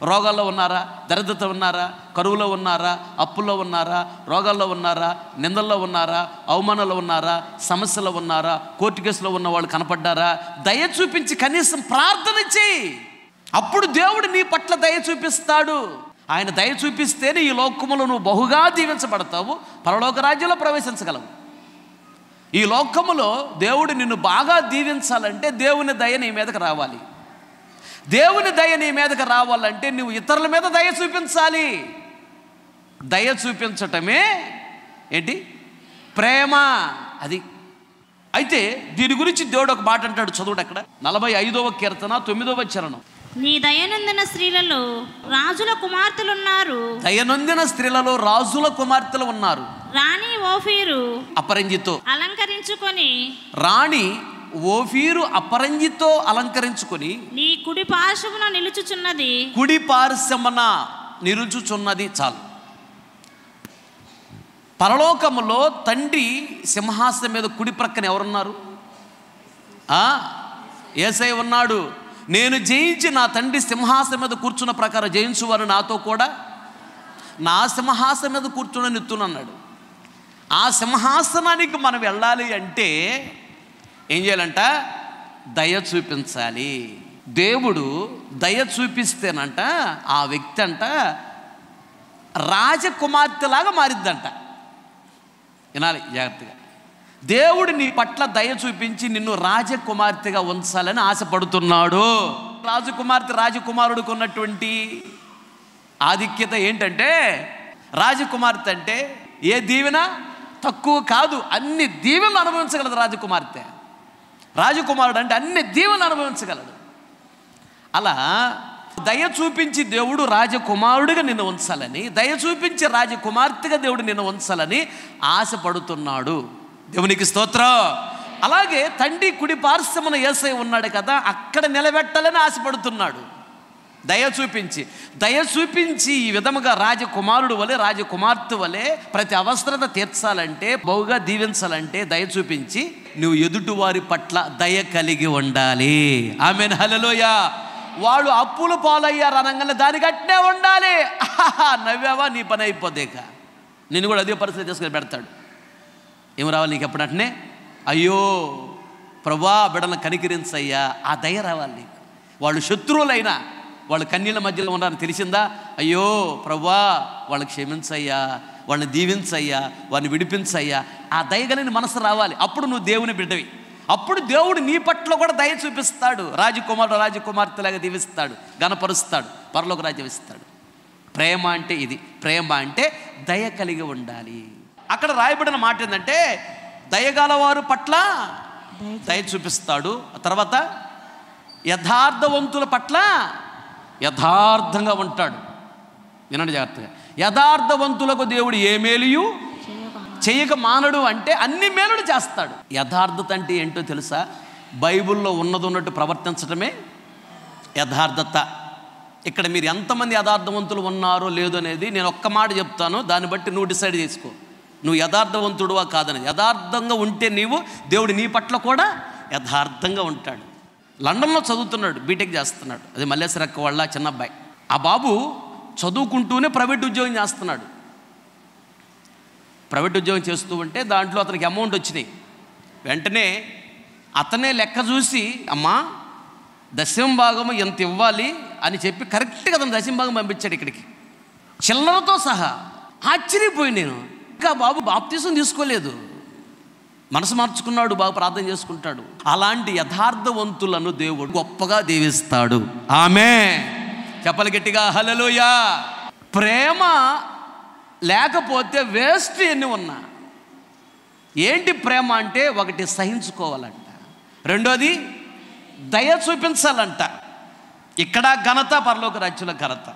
రోగాల్లో ఉన్నారా, దరిద్రత ఉన్నారా, కరువులో ఉన్నారా, అప్పుల్లో ఉన్నారా, రోగాల్లో ఉన్నారా, నిందల్లో ఉన్నారా, అవమానంలో ఉన్నారా, సమస్యలో ఉన్నారా, కోర్టు కేసులో ఉన్న వాళ్ళు కనపడ్డారా, దయ చూపించి కనీసం ప్రార్థన చేయి. అప్పుడు దేవుడు నీ పట్ల దయ చూపిస్తాడు. ఆయన దయ చూపిస్తేనే ఈ లోకములో నువ్వు బహుగా దీవించబడతావు, పరలోక రాజ్యంలో ప్రవేశించగలవు. ఈ లోకములో దేవుడు నిన్ను బాగా దీవించాలంటే దేవుని దయ నీ మీదకి రావాలి. దేవుని దయ నీ మీదకి రావాలంటే నువ్వు ఇతరుల మీద దయ చూపించాలి. దయ చూపించటమే ఏంటి? ప్రేమ. అది అయితే దీని గురించి దేవుడు ఒక మాట అంటాడు, చదువుడు అక్కడ 45వ కీర్తన 9వ చరణం. నీ దయనొందిన స్త్రీలలో రాజుల కుమార్తెలు ఉన్నారు. దయనొందిన స్త్రీలలో రాజుల కుమార్తెలు ఉన్నారు. రాణి ఓఫీరు అపరంజితో అలంకరించుకొని, రాణి ఓఫీరు అపరంజితో అలంకరించుకొని నీ కుడి పార్శ్వమున నిలుచుచున్నది. కుడి పార్శ్వమున నిలుచుచున్నది. చాలు. పరలోకములో తండ్రి సింహాసనం మీద కుడి ప్రక్కన ఎవరున్నారు? యేసయ్య ఉన్నాడు. నేను జయించి నా తండ్రి సింహాసనం మీద కూర్చున్న ప్రకారం జయించువారు నాతో కూడా నా సింహాసనం మీద కూర్చుని ఎత్తునన్నాడు. ఆ సింహాసనానికి మనం వెళ్ళాలి అంటే ఏం చేయాలంట? దయ చూపించాలి. దేవుడు దయ చూపిస్తేనంట ఆ వ్యక్తి అంట రాజకుమార్తెలాగా మారిద్దంట. వినాలి జాగ్రత్తగా. దేవుడు నీ పట్ల దయ చూపించి నిన్ను రాజకుమార్తెగా ఉంచాలని ఆశపడుతున్నాడు. రాజకుమారుడికి ఉన్నటువంటి ఆధిక్యత ఏంటంటే, రాజకుమార్తె అంటే ఏ దీవెన తక్కువ కాదు, అన్ని దీవెనలు అనుభవించగలదు రాజకుమార్తె. రాజకుమారుడు అంటే అన్ని దీవెనలు అనుభవించగలడు. అలా దయ చూపించి దేవుడు రాజకుమారుడిగా నిన్ను ఉంచాలని, దయ చూపించి రాజకుమార్తెగా దేవుడు నిన్ను ఉంచాలని ఆశపడుతున్నాడు. దేవునికి స్తోత్రం. అలాగే తండ్రి కుడి పార్శ్వమున యేసయ్య ఉన్నాడు కదా, అక్కడ నిలబెట్టాలని ఆశపడుతున్నాడు. దయ చూపించి ఈ విధముగా రాజకుమారుడు వలె, రాజకుమార్తె వలె ప్రతి అవసరత తీర్చాలంటే, బహుగా దీవించాలంటే దయ చూపించి నువ్వు ఎదుటి వారి పట్ల దయ కలిగి ఉండాలి. ఆమేన్, హల్లెలూయా. వాళ్ళు అప్పులు పాలయ్యారు అనగానే దానికి అట్నే ఉండాలి. నవ్వావా నీ పని అయిపోదేక నిన్ను కూడా అదే పరిస్థితి తీసుకొని పెడతాడు. ఏమి రావాలి నీకు ఎప్పుడంటే, అయ్యో ప్రభా బిడ్డలను కనికరించయ్యా, ఆ దయ రావాలి నీకు. వాళ్ళు శత్రువులైనా వాళ్ళు కన్నీళ్ళ మధ్యలో ఉన్నారని తెలిసిందా, అయ్యో ప్రభా వాళ్ళకి క్షమించయ్యా, వాళ్ళని దీవించయ్యా, వారిని విడిపించయ్యా, ఆ దయగలిగిన మనసు రావాలి. అప్పుడు నువ్వు దేవుని బిడ్డవి. అప్పుడు దేవుడు నీ పట్ల కూడా దయ చూపిస్తాడు. రాజకుమార్తెలాగా దీవిస్తాడు, ఘనపరుస్తాడు, పరలోక రాజ్యం ఇస్తాడు. ప్రేమ అంటే ఇది. ప్రేమ అంటే దయ కలిగి ఉండాలి. అక్కడ రాయబడిన మాట ఏంటంటే, దయగలవారు పట్ల దయ చూపిస్తాడు. తర్వాత యథార్థవంతుల పట్ల యథార్థంగా ఉంటాడు. వినండి జాగ్రత్తగా. యథార్థవంతులకు దేవుడు ఏ మేలుయు చేయక మానడు అంటే అన్ని మేలుడు చేస్తాడు. యథార్థత అంటే ఏంటో తెలుసా? బైబిల్లో ఉన్నట్టు ప్రవర్తించడమే యథార్థత. ఇక్కడ మీరు ఎంతమంది యథార్థవంతులు ఉన్నారో లేదో అనేది నేను ఒక్క మాట చెప్తాను, దాన్ని బట్టి నువ్వు డిసైడ్ చేసుకో నువ్వు యథార్థవంతుడువా కాదని. యథార్థంగా ఉంటే దేవుడు నీ పట్ల కూడా యథార్థంగా ఉంటాడు. లండన్లో చదువుతున్నాడు, బీటెక్ చేస్తున్నాడు. అది మల్లేశ్వర అక్క వాళ్ళ చిన్న అబ్బాయి. ఆ బాబు చదువుకుంటూనే ప్రైవేట్ ఉద్యోగం చేస్తున్నాడు. ప్రైవేట్ ఉద్యోగం చేస్తూ ఉంటే దాంట్లో అతనికి అమౌంట్ వచ్చినాయి. వెంటనే అతనే లెక్క చూసి, అమ్మా దశమ భాగము ఎంత ఇవ్వాలి అని చెప్పి కరెక్ట్గా అతను దశమ భాగం పంపించాడు ఇక్కడికి, చిల్లరతో సహా. ఆశ్చర్యపోయి నేను, ఇంకా బాబు బాప్తీసం తీసుకోలేదు, మనసు మార్చుకున్నాడు, బాగా ప్రార్థన చేసుకుంటాడు. అలాంటి యథార్థవంతులను దేవుడు గొప్పగా దీవిస్తాడు. ఆమేన్. చెప్పలు గట్టిగా హల్లెలూయా. ప్రేమ లేకపోతే వేస్ట్ ఎన్ని ఉన్నా. ఏంటి ప్రేమ అంటే? ఒకటి సహించుకోవాలంట, రెండోది దయ చూపించాలంట. ఇక్కడ ఘనత, పరలోక రాజ్యంలో ఘనత.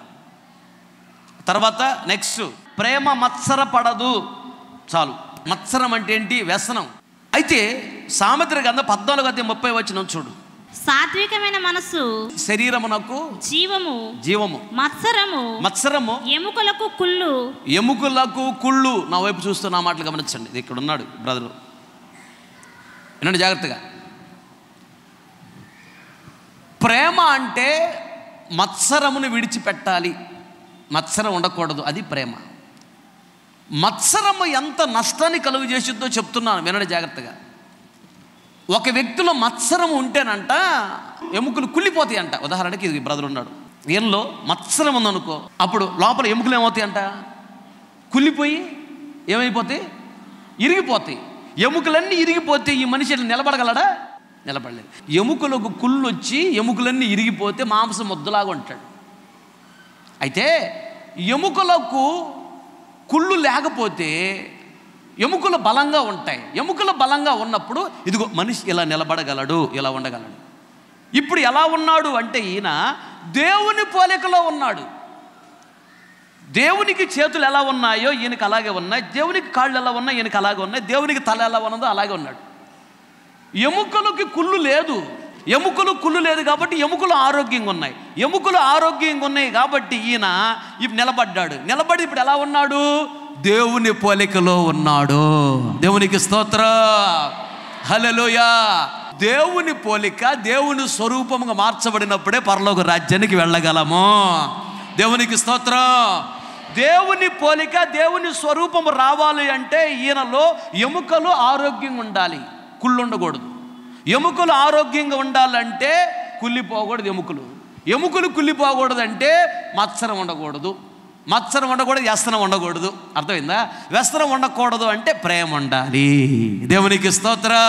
తర్వాత నెక్స్ట్, ప్రేమ మత్సరపడదు. చాలు. మత్సరం అంటే ఏంటి? వ్యసనం. అయితే సామెతల గ్రంథం 14:30 చూడు. సాత్వికమైన మనస్సు శరీరమునకు జీవము, మత్సరము ఎముకలకు కుళ్ళు. నా వైపు చూస్తూ నా మాటలు గమనించండి. ఇది ఇక్కడ ఉన్నాడు బ్రదరు, వినండి జాగ్రత్తగా. ప్రేమ అంటే మత్సరమును విడిచిపెట్టాలి, మత్సరం ఉండకూడదు, అది ప్రేమ. మత్సరము ఎంత నష్టాన్ని కలుగు చేసిద్దో చెప్తున్నాను, వినండి జాగ్రత్తగా. ఒక వ్యక్తిలో మత్సరం ఉంటేనంట ఎముకలు కుళ్ళిపోతాయి అంట. ఉదాహరణకి ఇది బ్రదర్ ఉన్నాడు, ఈయనలో మత్సరం ఉందనుకో, అప్పుడు లోపల ఎముకలు ఏమవుతాయి అంట, కుళ్ళిపోయి ఏమైపోతాయి, ఇరిగిపోతాయి. ఎముకలన్నీ ఇరిగిపోతే ఈ మనిషి నిలబడగలడా? నిలబడలేదు. ఎముకలకు కుళ్ళు వచ్చి ఎముకలన్నీ ఇరిగిపోతే మాంసం ముద్దలాగా ఉంటాడు. అయితే ఎముకలకు కుళ్ళు లేకపోతే ఎముకలు బలంగా ఉంటాయి. ఎముకలు బలంగా ఉన్నప్పుడు ఇదిగో మనిషి ఇలా నిలబడగలడు, ఇలా ఉండగలడు. ఇప్పుడు ఎలా ఉన్నాడు అంటే ఈయన దేవుని పోలికలో ఉన్నాడు. దేవునికి చేతులు ఎలా ఉన్నాయో ఈయనకి అలాగే ఉన్నాయి, దేవునికి కాళ్ళు ఎలా ఉన్నాయి ఈయనకి అలాగే ఉన్నాయి, దేవునికి తల ఎలా ఉన్నదో అలాగే ఉన్నాడు. ఎముకలకి కుళ్ళు లేదు, ఎముకలు కుళ్ళు లేదు కాబట్టి ఎముకలు ఆరోగ్యంగా ఉన్నాయి. ఎముకలు ఆరోగ్యంగా ఉన్నాయి కాబట్టి ఈయన ఇప్పుడు నిలబడి ఇప్పుడు ఎలా ఉన్నాడు, దేవుని పోలికలో ఉన్నాడు. దేవునికి స్తోత్రం, హల్లెలూయా. దేవుని పోలిక, దేవుని స్వరూపముగా మార్చబడినప్పుడే పరలోక రాజ్యానికి వెళ్ళగలము. దేవునికి స్తోత్రం. దేవుని పోలిక, దేవుని స్వరూపము రావాలి అంటే ఈయనలో ఎముకలు ఆరోగ్యంగా ఉండాలి, కుళ్ళు ఉండకూడదు. ఎముకలు ఆరోగ్యంగా ఉండాలంటే కుళ్ళిపోకూడదు. ఎముకలు కుళ్ళిపోకూడదు అంటే మత్సరం ఉండకూడదు, మత్సరం ఉండకూడదు, వ్యసనం ఉండకూడదు. అర్థమైందా? వ్యసనం ఉండకూడదు అంటే ప్రేమ ఉండాలి. దేవునికి స్తోత్రం.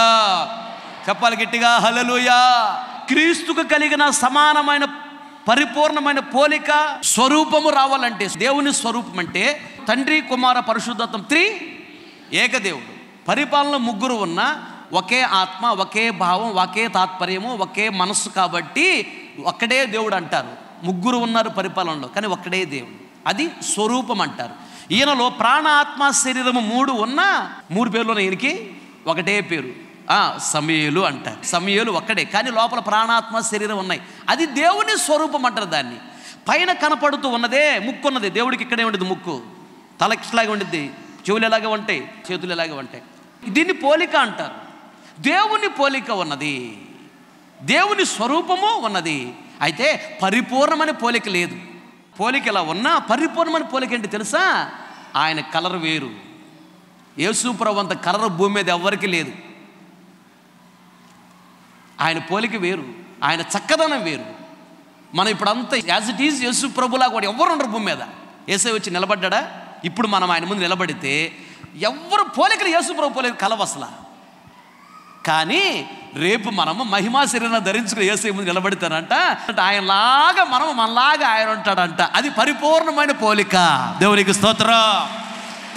చెప్పాలి గట్టిగా, హల్లెలూయా. క్రీస్తుకు కలిగిన సమానమైన పరిపూర్ణమైన పోలిక స్వరూపము రావాలంటే, దేవుని స్వరూపం అంటే తండ్రి కుమార పరిశుద్ధాత్మ త్రీ ఏకదేవుడు. పరిపాలన ముగ్గురు ఉన్న ఒకే ఆత్మ, ఒకే భావం, ఒకే తాత్పర్యము, ఒకే మనస్సు కాబట్టి ఒక్కడే దేవుడు అంటారు. ముగ్గురు ఉన్నారు పరిపాలనలో కానీ ఒక్కడే దేవుడు, అది స్వరూపం అంటారు. ఈయనలో ప్రాణ ఆత్మ శరీరము మూడు ఉన్నా మూడు పేర్లు ఉన్నాయి, ఈయనకి ఒకటే పేరు సమయలు అంటారు. సమయలు ఒక్కడే కానీ లోపల ప్రాణాత్మ శరీరం ఉన్నాయి, అది దేవుని స్వరూపం అంటారు. దాన్ని పైన కనపడుతూ ఉన్నదే ముక్కు ఉన్నది, దేవుడికి ఇక్కడే ఉండేది ముక్కు, తలకిలాగే ఉండిద్ది, చెవులు ఎలాగే ఉంటాయి, చేతులు ఎలాగే ఉంటాయి. దీన్ని పోలిక అంటారు. దేవుని పోలిక ఉన్నది, దేవుని స్వరూపము ఉన్నది. అయితే పరిపూర్ణమైన పోలిక లేదు. పోలిక ఎలా ఉన్నా పరిపూర్ణమైన పోలిక ఏంటి తెలుసా? ఆయన కలర్ వేరు. యేసు ప్రభు అంత కలర్ భూమి మీద ఎవ్వరికి లేదు. ఆయన పోలిక వేరు, ఆయన చక్కదనం వేరు. మనం ఇప్పుడు అంతా యాజ్ ఇట్ ఈజ్ యేసు ప్రభులా కూడా ఎవరు ఉండరు భూమి మీద. యేసే వచ్చి నిలబడ్డా, ఇప్పుడు మనం ఆయన ముందు నిలబడితే ఎవరు పోలికలు యేసు ప్రభు పోలిక కలవసలా. కానీ రేపు మనము మహిమా శరీరాన్ని ధరించుకుని యేసు ముందు నిలబడతానంట, ఆయనలాగా మనము మనలాగా ఆయన ఉంటాడంట. అది పరిపూర్ణమైన పోలిక. దేవునికి స్తోత్రం.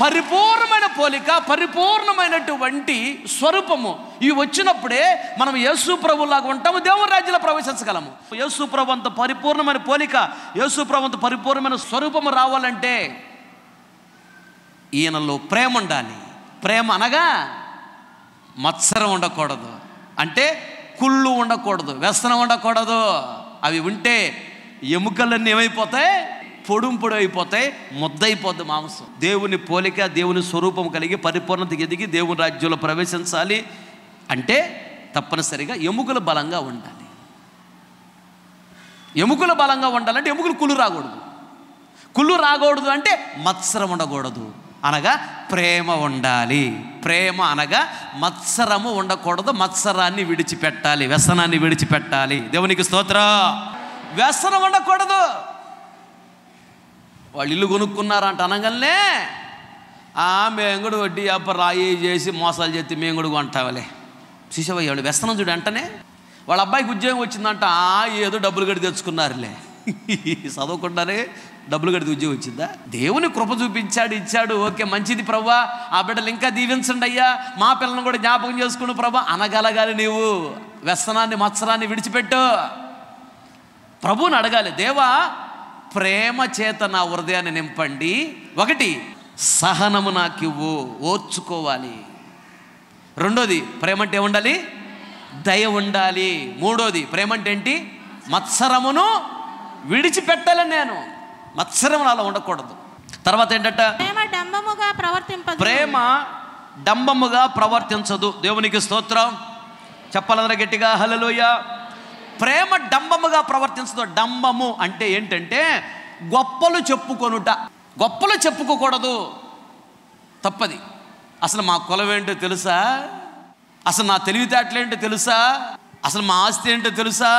పరిపూర్ణమైన పోలిక, పరిపూర్ణమైనటువంటి స్వరూపము ఇవి వచ్చినప్పుడే మనం యేసు ప్రభులాగా ఉంటాము, దేవుని రాజ్యంలో ప్రవేశించగలము. యేసు ప్రభు అంత పరిపూర్ణమైన పోలిక, యేసు ప్రభు అంత పరిపూర్ణమైన స్వరూపము రావాలంటే ఈయనలో ప్రేమ ఉండాలి. ప్రేమ అనగా మత్సరం ఉండకూడదు, అంటే కుళ్ళు ఉండకూడదు, వ్యసనం ఉండకూడదు. అవి ఉంటే ఎముకలన్నీ ఏమైపోతాయి, పొడుంపొడి అయిపోతాయి, ముద్దయిపోద్ది మాంసం. దేవుని పోలిక, దేవుని స్వరూపం కలిగి పరిపూర్ణత ఎదిగి దేవుని రాజ్యంలో ప్రవేశించాలి అంటే తప్పనిసరిగా ఎముకలు బలంగా ఉండాలి. ఎముకలు బలంగా ఉండాలంటే ఎముకలు కుళ్ళు రాకూడదు. కుళ్ళు రాకూడదు అంటే మత్సరం ఉండకూడదు, అనగా ప్రేమ ఉండాలి. ప్రేమ అనగా మత్సరము ఉండకూడదు, మత్సరాన్ని విడిచిపెట్టాలి, వ్యసనాన్ని విడిచిపెట్టాలి. దేవునికి స్తోత్రం. వ్యసనం ఉండకూడదు. వాళ్ళు ఇల్లు కొనుక్కున్నారంట అనగానే మేము కూడా వడ్డీ రాయి చేసి మోసాలు చేస్తే మేము కూడా కొంటామలే. చూసేవాళ్ళు వ్యసనం చూడు. వెంటనే వాళ్ళ అబ్బాయికి ఉద్యోగం వచ్చిందంట, ఏదో డబ్బులు కట్టి తెచ్చుకున్నారులే. చదవకుండానే డబ్బులు కడితే ఉద్యోగం వచ్చిందా? దేవుని కృప చూపించాడు, ఇచ్చాడు, ఓకే మంచిది ప్రభువా, ఆ బిడ్డలు ఇంకా దీవించండి అయ్యా, మా పిల్లలను కూడా జ్ఞాపకం చేసుకుని ప్రభా అనగలగాలి. నీవు వ్యసనాన్ని మత్సరాన్ని విడిచిపెట్టు, ప్రభువుని అడగాలి. దేవా ప్రేమ చేత నా హృదయాన్ని నింపండి. ఒకటి సహనము నాకు ఇవ్వు, ఓర్చుకోవాలి. రెండోది ప్రేమ అంటే ఉండాలి, దయ ఉండాలి. మూడోది ప్రేమ అంటే ఏంటి? మత్సరమును విడిచిపెట్టాలని. నేను మత్సరమును అలా ఉండకూడదు. తర్వాత ఏంటంట? ప్రేమ డంబముగా ప్రవర్తించదు. దేవునికి స్తోత్రం. చెప్పాలందరూ గట్టిగా హల్లెలూయా. ప్రేమ డంబముగా ప్రవర్తించదు. డంబము అంటే ఏంటంటే గొప్పలు చెప్పుకొనుట. గొప్పలు చెప్పుకోకూడదు, తప్పది. అసలు మా కులం ఏంటో తెలుసా, అసలు నా తెలివితేటలేంటో తెలుసా, అసలు మా ఆస్తి ఏంటో తెలుసా,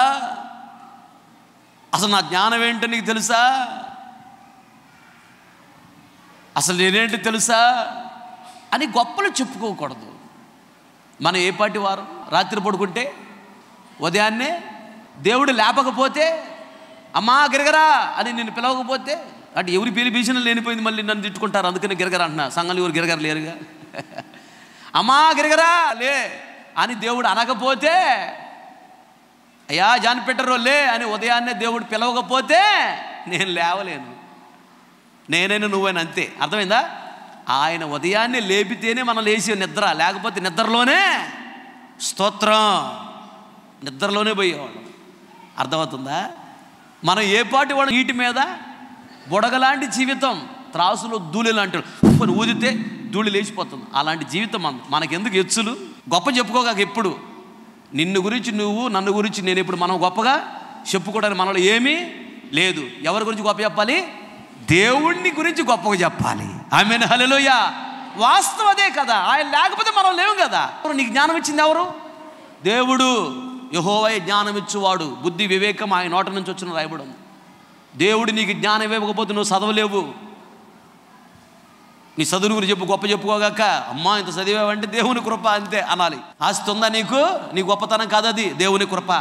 అసలు నా జ్ఞానం ఏంటో నీకు తెలుసా, అసలు నేనేంటో తెలుసా అని గొప్పలు చెప్పుకోకూడదు. మనం ఏ పాటి వారు? రాత్రి పడుకుంటే ఉదయాన్నే దేవుడు లేపకపోతే, అమ్మా గిరగరా అని నిన్ను పిలవకపోతే, అంటే ఎవరి పిలిపిసిన లేనిపోయింది, మళ్ళీ నన్ను తిట్టుకుంటారు, అందుకని గిరగరా అంటున్నా. సంఘంలో ఎవరు గిరగర లేరుగా. అమ్మా గిరగరా లే అని దేవుడు అనకపోతే, అయ్యా జాన్ పెట్టరు లే అని ఉదయాన్నే దేవుడు పిలవకపోతే నేను లేవలేను. నేనైనా నువ్వైనా అంతే. అర్థమైందా? ఆయన ఉదయాన్నే లేపితేనే మనం లేచి నిద్ర, లేకపోతే నిద్రలోనే స్తోత్రం, నిద్రలోనే పోయేవాళ్ళం. అర్థమవుతుందా? మనం ఏ పాటి వాడు? నీటి మీద బుడగలాంటి జీవితం, త్రాసులో ధూళి లాంటి అని ఊదితే ధూళి లేచిపోతుంది. అలాంటి జీవితం మనకెందుకు ఎచ్చులు? గొప్ప చెప్పుకోగాక ఎప్పుడు నిన్ను గురించి నువ్వు, నన్ను గురించి నేను ఇప్పుడు మనం గొప్పగా చెప్పుకోవడానికి మనలో ఏమీ లేదు. ఎవరి గురించి గొప్ప చెప్పాలి? దేవుణ్ణి గురించి గొప్పగా చెప్పాలి. ఆమేన్ హల్లెలూయా. వాస్తవం అదే కదా. ఆయన లేకపోతే మనం లేవు కదా. నీకు జ్ఞానం ఇచ్చింది ఎవరు? దేవుడు. యెహోవాయే జ్ఞానం ఇచ్చువాడు, బుద్ధి వివేకం ఆయన నోట నుంచి వచ్చిన రాయబడం. దేవుడు నీకు జ్ఞానం ఇవ్వకపోతే నువ్వు చదవలేవు. నీ చదువు గురించి చెప్పు, గొప్ప చెప్పుకోగాక అమ్మా ఇంత చదివావంటే దేవుని కృప అంతే అనాలి. ఆస్తి ఉందా నీకు? నీ గొప్పతనం కాదు, అది దేవుని కృప.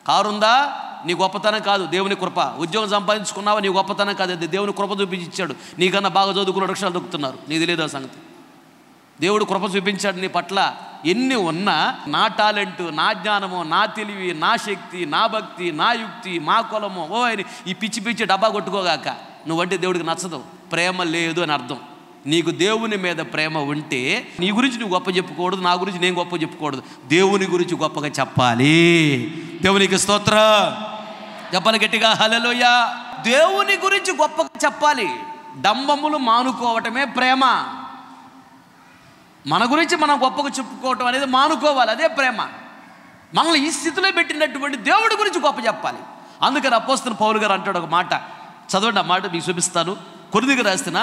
కారుందా? నీ గొప్పతనం కాదు, దేవుని కృప. ఉద్యోగం సంపాదించుకున్నావా? నీ గొప్పతనం కాదు, అది దేవుని కృప చూపించి ఇచ్చాడు. నీకన్నా బాగా చదువుకున్న వృక్షాలు దొక్కుతున్నారు, నీది లేదు ఆ సంగతి. దేవుడు కృప చూపించాడు నీ పట్ల. ఎన్ని ఉన్నా నా టాలెంటు, నా జ్ఞానము, నా తెలివి, నా శక్తి, నా భక్తి, నా యుక్తి, మా కులము అని ఈ పిచ్చి పిచ్చి డబ్బా కొట్టుకోగాక నువ్వంటే దేవుడికి నచ్చదు. ప్రేమ లేదు అని అర్థం. నీకు దేవుని మీద ప్రేమ ఉంటే నీ గురించి నువ్వు గొప్ప చెప్పుకోకూడదు, నా గురించి నేను గొప్ప చెప్పుకోకూడదు. దేవుని గురించి గొప్పగా చెప్పాలి. దేవునికి స్తోత్రం. చెప్పాలి గట్టిగా హల్లెలూయా. దేవుని గురించి గొప్పగా చెప్పాలి. డంబములు మానుకోవటమే ప్రేమ. మన గురించి మనం గొప్పగా చెప్పుకోవటం అనేది మానుకోవాలి, అదే ప్రేమ. మనల్ని ఈ స్థితిలో పెట్టినటువంటి దేవుడి గురించి గొప్ప చెప్పాలి. అందుకని అపోస్తలుడు పౌలు గారు అంటాడు ఒక మాట, చదవండి. ఆ మాట మీకు చూపిస్తాను. కొరింథీయులకు రాసిన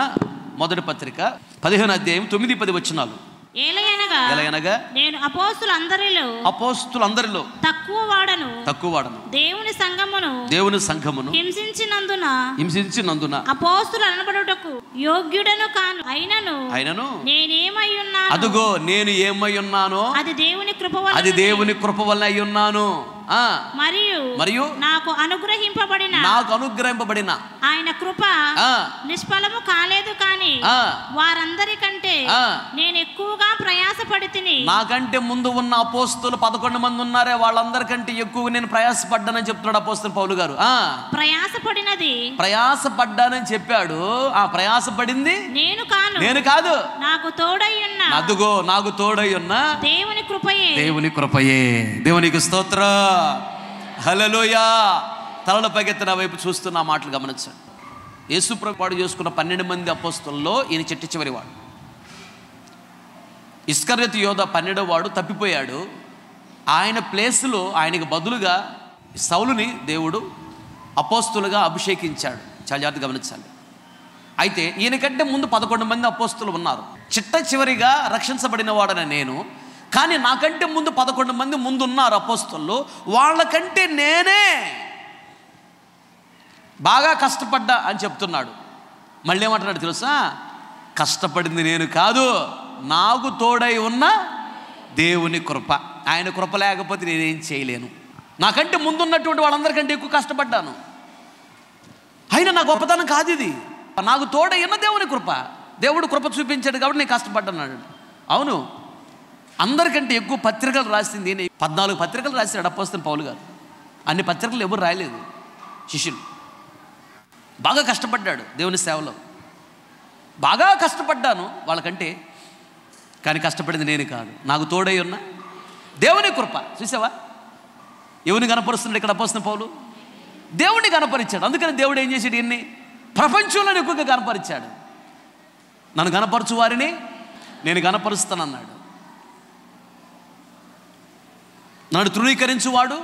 మొదటి పత్రిక 15వ అధ్యాయం 9-10 వచనాలు. ఎలాగనగా నేను అపోస్తలులందరిలో తక్కువ వాడను, దేవుని సంఘమును హింసించినందున అపోస్తలు అనబడుటకు యోగ్యుడను కాను. అయినను నేనేమై ఉన్నాను, అదుగో నేను ఏమై ఉన్నానో అది దేవుని కృప వలన అయి ఉన్నాను. మరియు నాకు అనుగ్రహింపబడిన ఆయన కృప నిష్ఫలము కాలేదు, కానీ వారందరికంటే నేను ఎక్కువగా ప్రయాసపడి తిని. నాకంటే ముందు ఉన్న అపోస్తలు 11 మంది ఉన్నారే, వాళ్ళందరికంటే ఎక్కువ నేను ప్రయాసపడ్డానని చెప్తున్నాడు అపోస్తలు పౌలు గారు. ప్రయాసపడ్డానని చెప్పాడు. ఆ ప్రయాసపడింది నేను కాదు, నాకు తోడై ఉన్న, అదుగో నాకు తోడై ఉన్న దేవుని కృపయే. దేవునికి స్తోత్రం. హల్లెలూయా. తలల పైకెత్తిన వైపు చూస్తున్న మాటలు గమనించండి. యేసు ప్రభు పాడు చేసుకున్న 12 మంది అపోస్తలుల్లో ఈయన చివరి వాడు. ఇస్కరియోతు యోధ 12వ వాడు తప్పిపోయాడు. ఆయన ప్లేస్లో ఆయనకు బదులుగా సౌలుని దేవుడు అపోస్తులుగా అభిషేకించాడు. చాలా జాగ్రత్తగా గమనించాలి. అయితే ఈయనకంటే ముందు 11 మంది అపోస్తులు ఉన్నారు. చివరిగా రక్షించబడిన వాడన నేను, కానీ నాకంటే ముందు 11 మంది ముందు ఉన్నారు అపోస్తలు. వాళ్ళకంటే నేనే బాగా కష్టపడ్డా అని చెప్తున్నాడు. మళ్ళీ ఏమంటున్నాడు తెలుసా? కష్టపడింది నేను కాదు, నాకు తోడై ఉన్న దేవుని కృప. ఆయన కృప లేకపోతే నేనేం చేయలేను. నాకంటే ముందున్నటువంటి వాళ్ళందరికంటే ఎక్కువ కష్టపడ్డాను. అయినా నా గొప్పతనం కాదు ఇది, నాకు తోడై ఉన్న దేవుని కృప. దేవుడు కృప చూపించాడు కాబట్టి నేను కష్టపడ్డాను. అవును, అందరికంటే ఎక్కువ పత్రికలు రాసింది 14 పత్రికలు రాశాడు అపోస్తలుడు పౌలు గారు. అన్ని పత్రికలు ఎవరు రాయలేదు శిష్యులు. బాగా కష్టపడ్డాడు దేవుని సేవలో. బాగా కష్టపడ్డాను వాళ్ళకంటే, కానీ కష్టపడింది నేను కాదు, నాకు తోడై ఉన్న దేవుని కృప. చూసావా ఎవరిని కనపరుస్తున్నాడు ఇక్కడ అపోస్తలుడైన పౌలు? దేవుడిని కనపరిచాడు. అందుకని దేవుడు ఏం చేశాడు? ఇన్ని ప్రపంచంలో ఎక్కువగా కనపరిచాడు. నన్ను కనపరచు వారిని నేను కనపరుస్తానన్నాడు. నన్ను తృణీకరించువాడు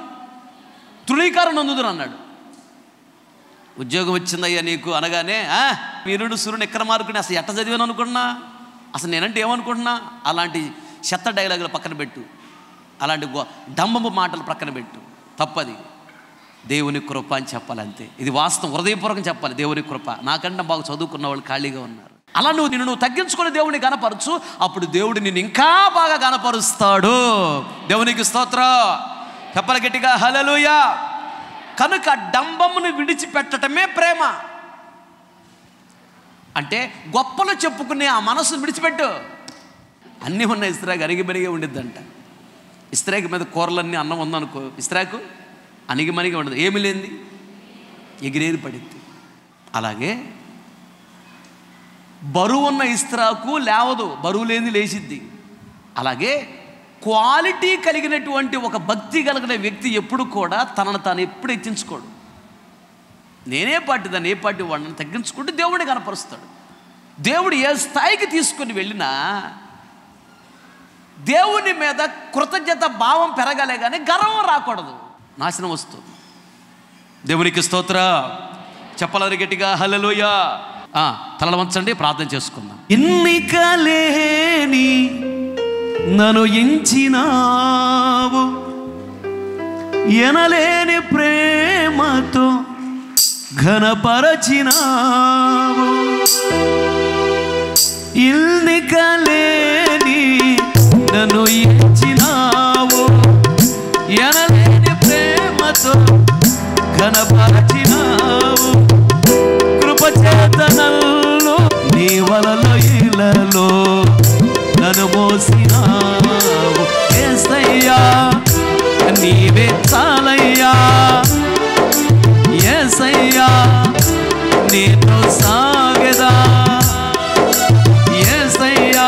తృణీకారం నందుదును అన్నాడు. ఉద్యోగం వచ్చిందయ్యా నీకు అనగానే వీరుడు సూర్యుడు ఎక్కడ మార్కుని అసలు ఎట్ట చదివాను అనుకున్నా, అసలు నేనంటే ఏమనుకుంటున్నా, అలాంటి చెత్త డైలాగులు పక్కన పెట్టు, అలాంటి డంబము మాటలు పక్కన పెట్టు. తప్పది. దేవుని కృప అని చెప్పాలి, అంతే. ఇది వాస్తవం, హృదయపూర్వకం చెప్పాలి. దేవుని కృప. నాకంటే బాగా చదువుకున్న వాళ్ళు ఖాళీగా ఉన్నారు. అలా నువ్వు తగ్గించుకొని దేవుడిని కనపరచు, అప్పుడు దేవుడు నిన్ను ఇంకా బాగా కనపరుస్తాడు. దేవునికి స్తోత్రం. చెప్పాలి గట్టిగా హల్లెలూయా. కనుక డంబమును విడిచిపెట్టడమే ప్రేమ అంటే. గొప్పలు చెప్పుకునే ఆ మనసును విడిచిపెట్టు. అన్నీ ఉన్న ఇస్త్రాకు అణిగిమణిగే ఉండిద్దంట. ఇస్త్రాకు మీద కూరలన్నీ అన్నం ఉందనుకో, ఇస్త్రాకు అణిగిమణిగే ఉండదు. ఏమి లేనిది ఎగిరేది పడిద్ది. అలాగే బరువు ఉన్న ఇస్త్రాకు లేవదు, బరువు లేని లేచిద్ది. అలాగే క్వాలిటీ కలిగినటువంటి ఒక భక్తి కలిగిన వ్యక్తి ఎప్పుడు కూడా తనను తాను ఎప్పుడు హెచ్చించుకోడు. నేనే పార్టీ దాన్ని ఏ పార్టీ వాడిని తగ్గించుకుంటూ దేవుడిని కనపరుస్తాడు. దేవుడు ఏ స్థాయికి తీసుకుని వెళ్ళినా దేవుని మీద కృతజ్ఞత భావం పెరగాలే కానీ గర్వం రాకూడదు. నాశనం వస్తుంది. దేవునికి స్తోత్రం. చెప్పాలి గట్టిగా హల్లెలూయా. తలలు వంచండి, ప్రార్థన చేసుకుందాం. ఎన్నిక లేని నన్ను ఎంచినావు, ఎనలేని ప్రేమతో ఘనపరచినావు. ఎన్నిక లేని నన్ను ఎంచినావు, ఎనలేని ప్రేమతో ఘనపరచినావు. కృపచేతనల్లో నీ వలలో ఇలలో నన్ను మోసినావు. యేసయ్యా నీవే చాలయ్యా, యేసయ్యా నీతో సాగెదా, యేసయ్యా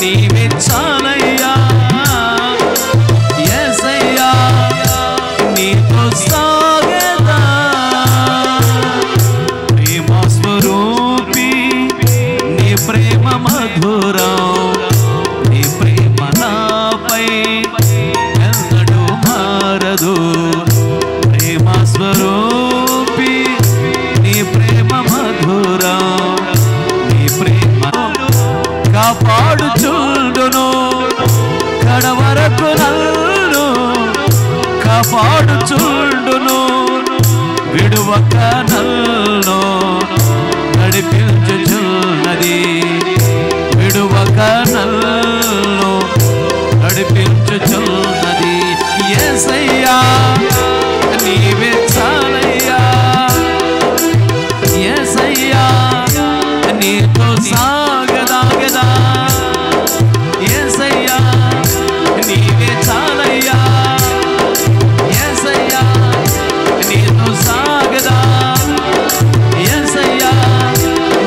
నీవే చాలయ్యా, యేసయ్యా నీతో సాగెదా. ప్రేమ స్వరూపి నీ ప్రేమ మధురం, నీ ప్రేమ నాపై ఎన్నడూ మారదు. ప్రేమ స్వరూపి నీ ప్రేమ మధురం, నీ ప్రేమ కాపాడుచుండును, కడవరకు నన్ను కాపాడుచుండును. విడువక నన్ను నడిపించుచున్నది, విడువక నన్ను నడిపించుచున్నది. యేసయ్యా నీవే చాలయ్యా, యేసయ్యా నీతో సాగదాగదా, యేసయ్యా నీవే చాలయ్యా, యేసయ్యా నీతో సాగదా, యేసయ్యా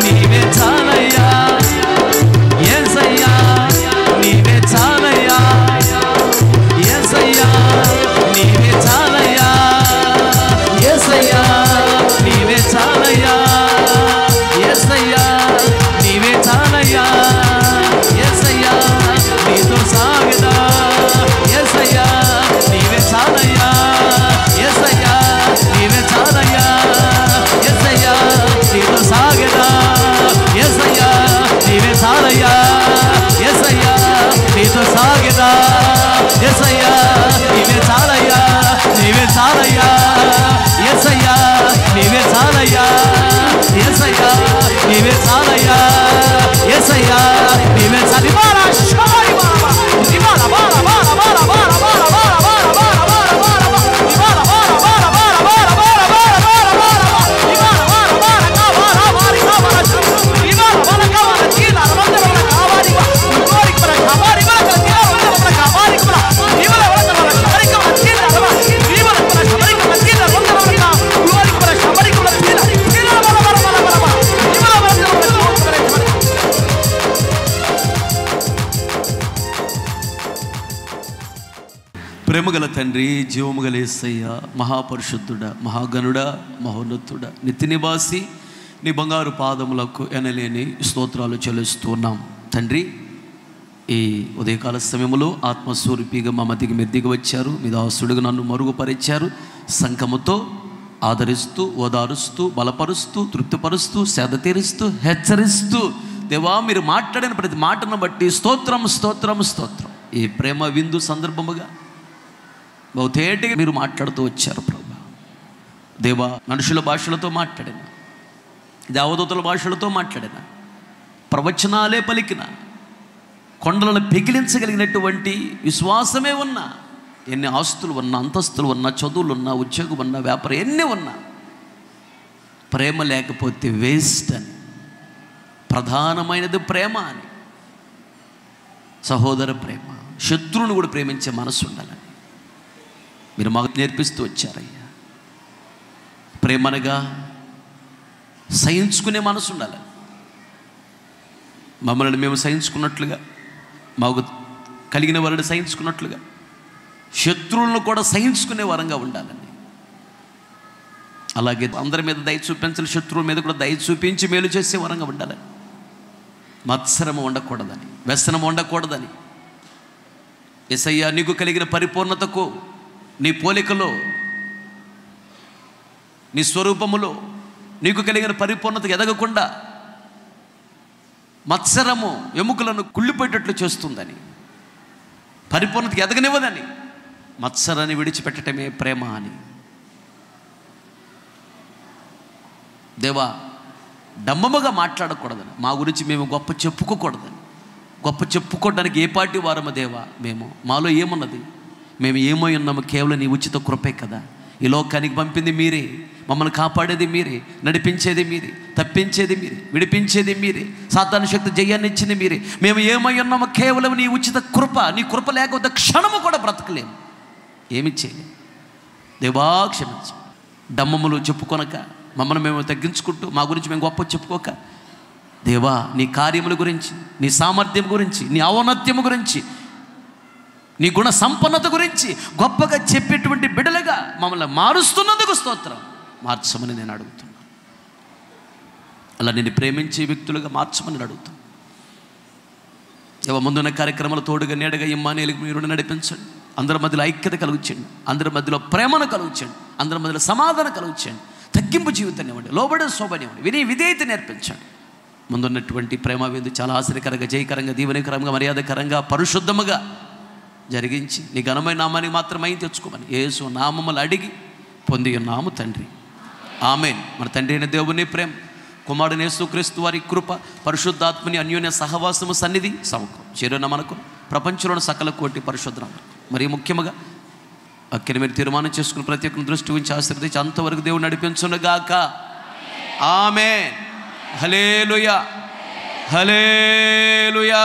నీవే చాలయ్యా, యేసయ్యా నీవే చాలయ్యా, యేసయ్యా నీవే చాలయ్యా, యేసయ్యా నీవే చాలయ్యా, యేసయ్యా నీవే చాలయ్యా, యేసయ్యా నీతో సాగదా, యేసయ్యా నీవే చాలయ్యా, యేసయ్యా నీవే చాలయ్యా, యేసయ్యా నీతో సాగదా, యేసయ్యా నీవే చాలయ్యా, యేసయ్యా నీతో సాగదా, యేసయ్యా నీవే చాలయ్యా, నీవే చాలయ్యా, యేసయ్యా నీవే చాలయ్యా, యేసయ్యా నీవే చాలయ్యా, యేసయ్యా నీవే చాలిబారా షాయి బాబా ఇబారా బారా బారా బారా బారా బారా బారా బారా బారా బారా బారా ఇబారా బారా బారా బారా బారా బారా బారా బారా బారా ఇబారా బారా బారా కావారా వారి కావారా ఇబారా బారా కావారా కీలా రందర కావారి కోరి పర కావారి బారా కీలా రందర కావారి పర ఇబారా బారా కావారి కావారి కీలా రవ ఇబారా పర కావారి కావారి కీలా రందర కోరి పర కావారి కావారి కీలా కీలా బారా బారా బారా బారా ఇబారా బారా ప్రేమగల తండ్రి, జీవముగల యేసయ్య, మహాపరిశుద్ధుడా, మహాగణుడా, మహోన్నతుడా, నిత్య నివాసి, నీ బంగారు పాదములకు ఎనలేని స్తోత్రాలు చెల్లిస్తున్నాం తండ్రి. ఈ ఉదయకాల సమయంలో ఆత్మస్వరూపిగా మా మధ్యకి మీరు దిగి వచ్చారు. మీ దాసుడుగా నన్ను మరుగుపరిచారు. సంఘముతో ఆదరిస్తూ, ఓదారుస్తూ, బలపరుస్తూ, తృప్తిపరుస్తూ, సేద తీరుస్తూ, హెచ్చరిస్తూ, దేవా మీరు మాట్లాడిన ప్రతి మాటను బట్టి స్తోత్రం, స్తోత్రం, స్తోత్రం. ఈ ప్రేమ విందు సందర్భముగా బహుతేటిగా మీరు మాట్లాడుతూ వచ్చారు ప్రభా. దేవా, మనుషుల భాషలతో మాట్లాడిన, దేవదూతల భాషలతో మాట్లాడిన, ప్రవచనాలే పలికిన, కొండలను పెకిలించగలిగినటువంటి విశ్వాసమే ఉన్నా, ఎన్ని ఆస్తులు ఉన్నా, అంతస్తులు ఉన్నా, చదువులు ఉన్నా, ఉద్యోగం ఉన్నా, వ్యాపారం ఎన్ని ఉన్నా, ప్రేమ లేకపోతే వేస్ట్ అని, ప్రధానమైనది ప్రేమ అని, సహోదర ప్రేమ, శత్రువును కూడా ప్రేమించే మనసు ఉండాలని మీరు మాకు నేర్పిస్తూ వచ్చారయ్యా. ప్రేమనగా సహించుకునే మనసు ఉండాలి. మమ్మల్ని మేము సహించుకున్నట్లుగా, మాకు కలిగిన వారిని సహించుకున్నట్లుగా శత్రువులను కూడా సహించుకునే వరంగా ఉండాలని, అలాగే అందరి మీద దయ చూపించాలి, శత్రువుల మీద కూడా దయ చూపించి మేలు చేసే వరంగా ఉండాలని, మత్సరము ఉండకూడదని, వ్యసనము ఉండకూడదని, యేసయ్యా నీకు కలిగిన పరిపూర్ణతకు, నీ పోలికలో, నీ స్వరూపములో నీకు కలిగిన పరిపూర్ణత ఎదగకుండా మత్సరము ఎముకలను కుళ్ళిపోయేటట్లు చేస్తుందని, పరిపూర్ణతకి ఎదగనివ్వదని, మత్సరాన్ని విడిచిపెట్టడమే ప్రేమ అని. దేవా, డంబముగా మాట్లాడకూడదని, మా గురించి మేము గొప్ప చెప్పుకోకూడదని, గొప్ప చెప్పుకోవడానికి ఏ పార్టీ వారము దేవా, మేము మాలో ఏమున్నది, మేము ఏమై ఉన్నాము, కేవలం నీ ఉచిత కృపే కదా. ఈ లోకానికి పంపింది మీరే, మమ్మల్ని కాపాడేది మీరే, నడిపించేది మీరే, తప్పించేది మీరే, విడిపించేది మీరే, సాతాను శక్తి జయాన్ని ఇచ్చింది మీరే. మేము ఏమై ఉన్నామో కేవలం నీ ఉచిత కృప. నీ కృప లేకపోతే క్షణము కూడా బ్రతకలేము, ఏమి చేయలేము. దేవా క్షమించు. డమ్మములు చెప్పుకొనక, మమ్మల్ని మేము తగ్గించుకుంటూ, మా గురించి మేము గొప్ప చెప్పుకోక, దేవా నీ కార్యముల గురించి, నీ సామర్థ్యం గురించి, నీ ఔన్నత్యము గురించి, నీ గుణ సంపన్నత గురించి గొప్పగా చెప్పేటువంటి బిడ్డలుగా మమ్మల్ని మారుస్తున్నందుకు స్తోత్రం. మార్చమని నేను అడుగుతున్నాను. అలా నేను ప్రేమించే వ్యక్తులుగా మార్చమని నేను అడుగుతాను. ముందున్న కార్యక్రమాలు తోడుగా నీడగా ఇమ్మానుయేలుగా మీరు నడిపించండి. అందరి మధ్యలో ఐక్యత కలుగుచండి, అందరి మధ్యలో ప్రేమను కలుగుచండి, అందరి మధ్యలో సమాధానం కలుగుచండి, తగ్గింపు జీవితాన్ని ఇవ్వండి, లోబడే శోభని ఇవ్వండి, వినయ విధేయత నేర్పించండి. ముందున్నటువంటి ప్రేమ విందు చాలా ఆశ్చర్యకరంగా, జయకరంగా, దీవెనకరంగా, మర్యాదకరంగా, పరిశుద్ధముగా జరిగించి నీ ఘనమైన నామానికి మాత్రమే తెచ్చుకోమని యేసు నామములు అడిగి పొంది ఉన్నాము తండ్రి, ఆమేన్. మన తండ్రి అయిన దేవుని ప్రేమ, కుమారుడు యేసుక్రీస్తు వారి కృప, పరిశుద్ధాత్మని అన్యోన్య సహవాసము, సన్నిధి, సముఖం చేరున్న మనకు ప్రపంచంలోని సకల కోటి పరిశుద్ధం, మరి ముఖ్యంగా అక్కడ మీరు తీర్మానం చేసుకుని ప్రతి ఒక్కరిని దృష్టి ఉంచి ఆశీర్వదించి అంతవరకు దేవుడు నడిపించునుగాక. ఆమేన్. హల్లెలూయా, హల్లెలూయా.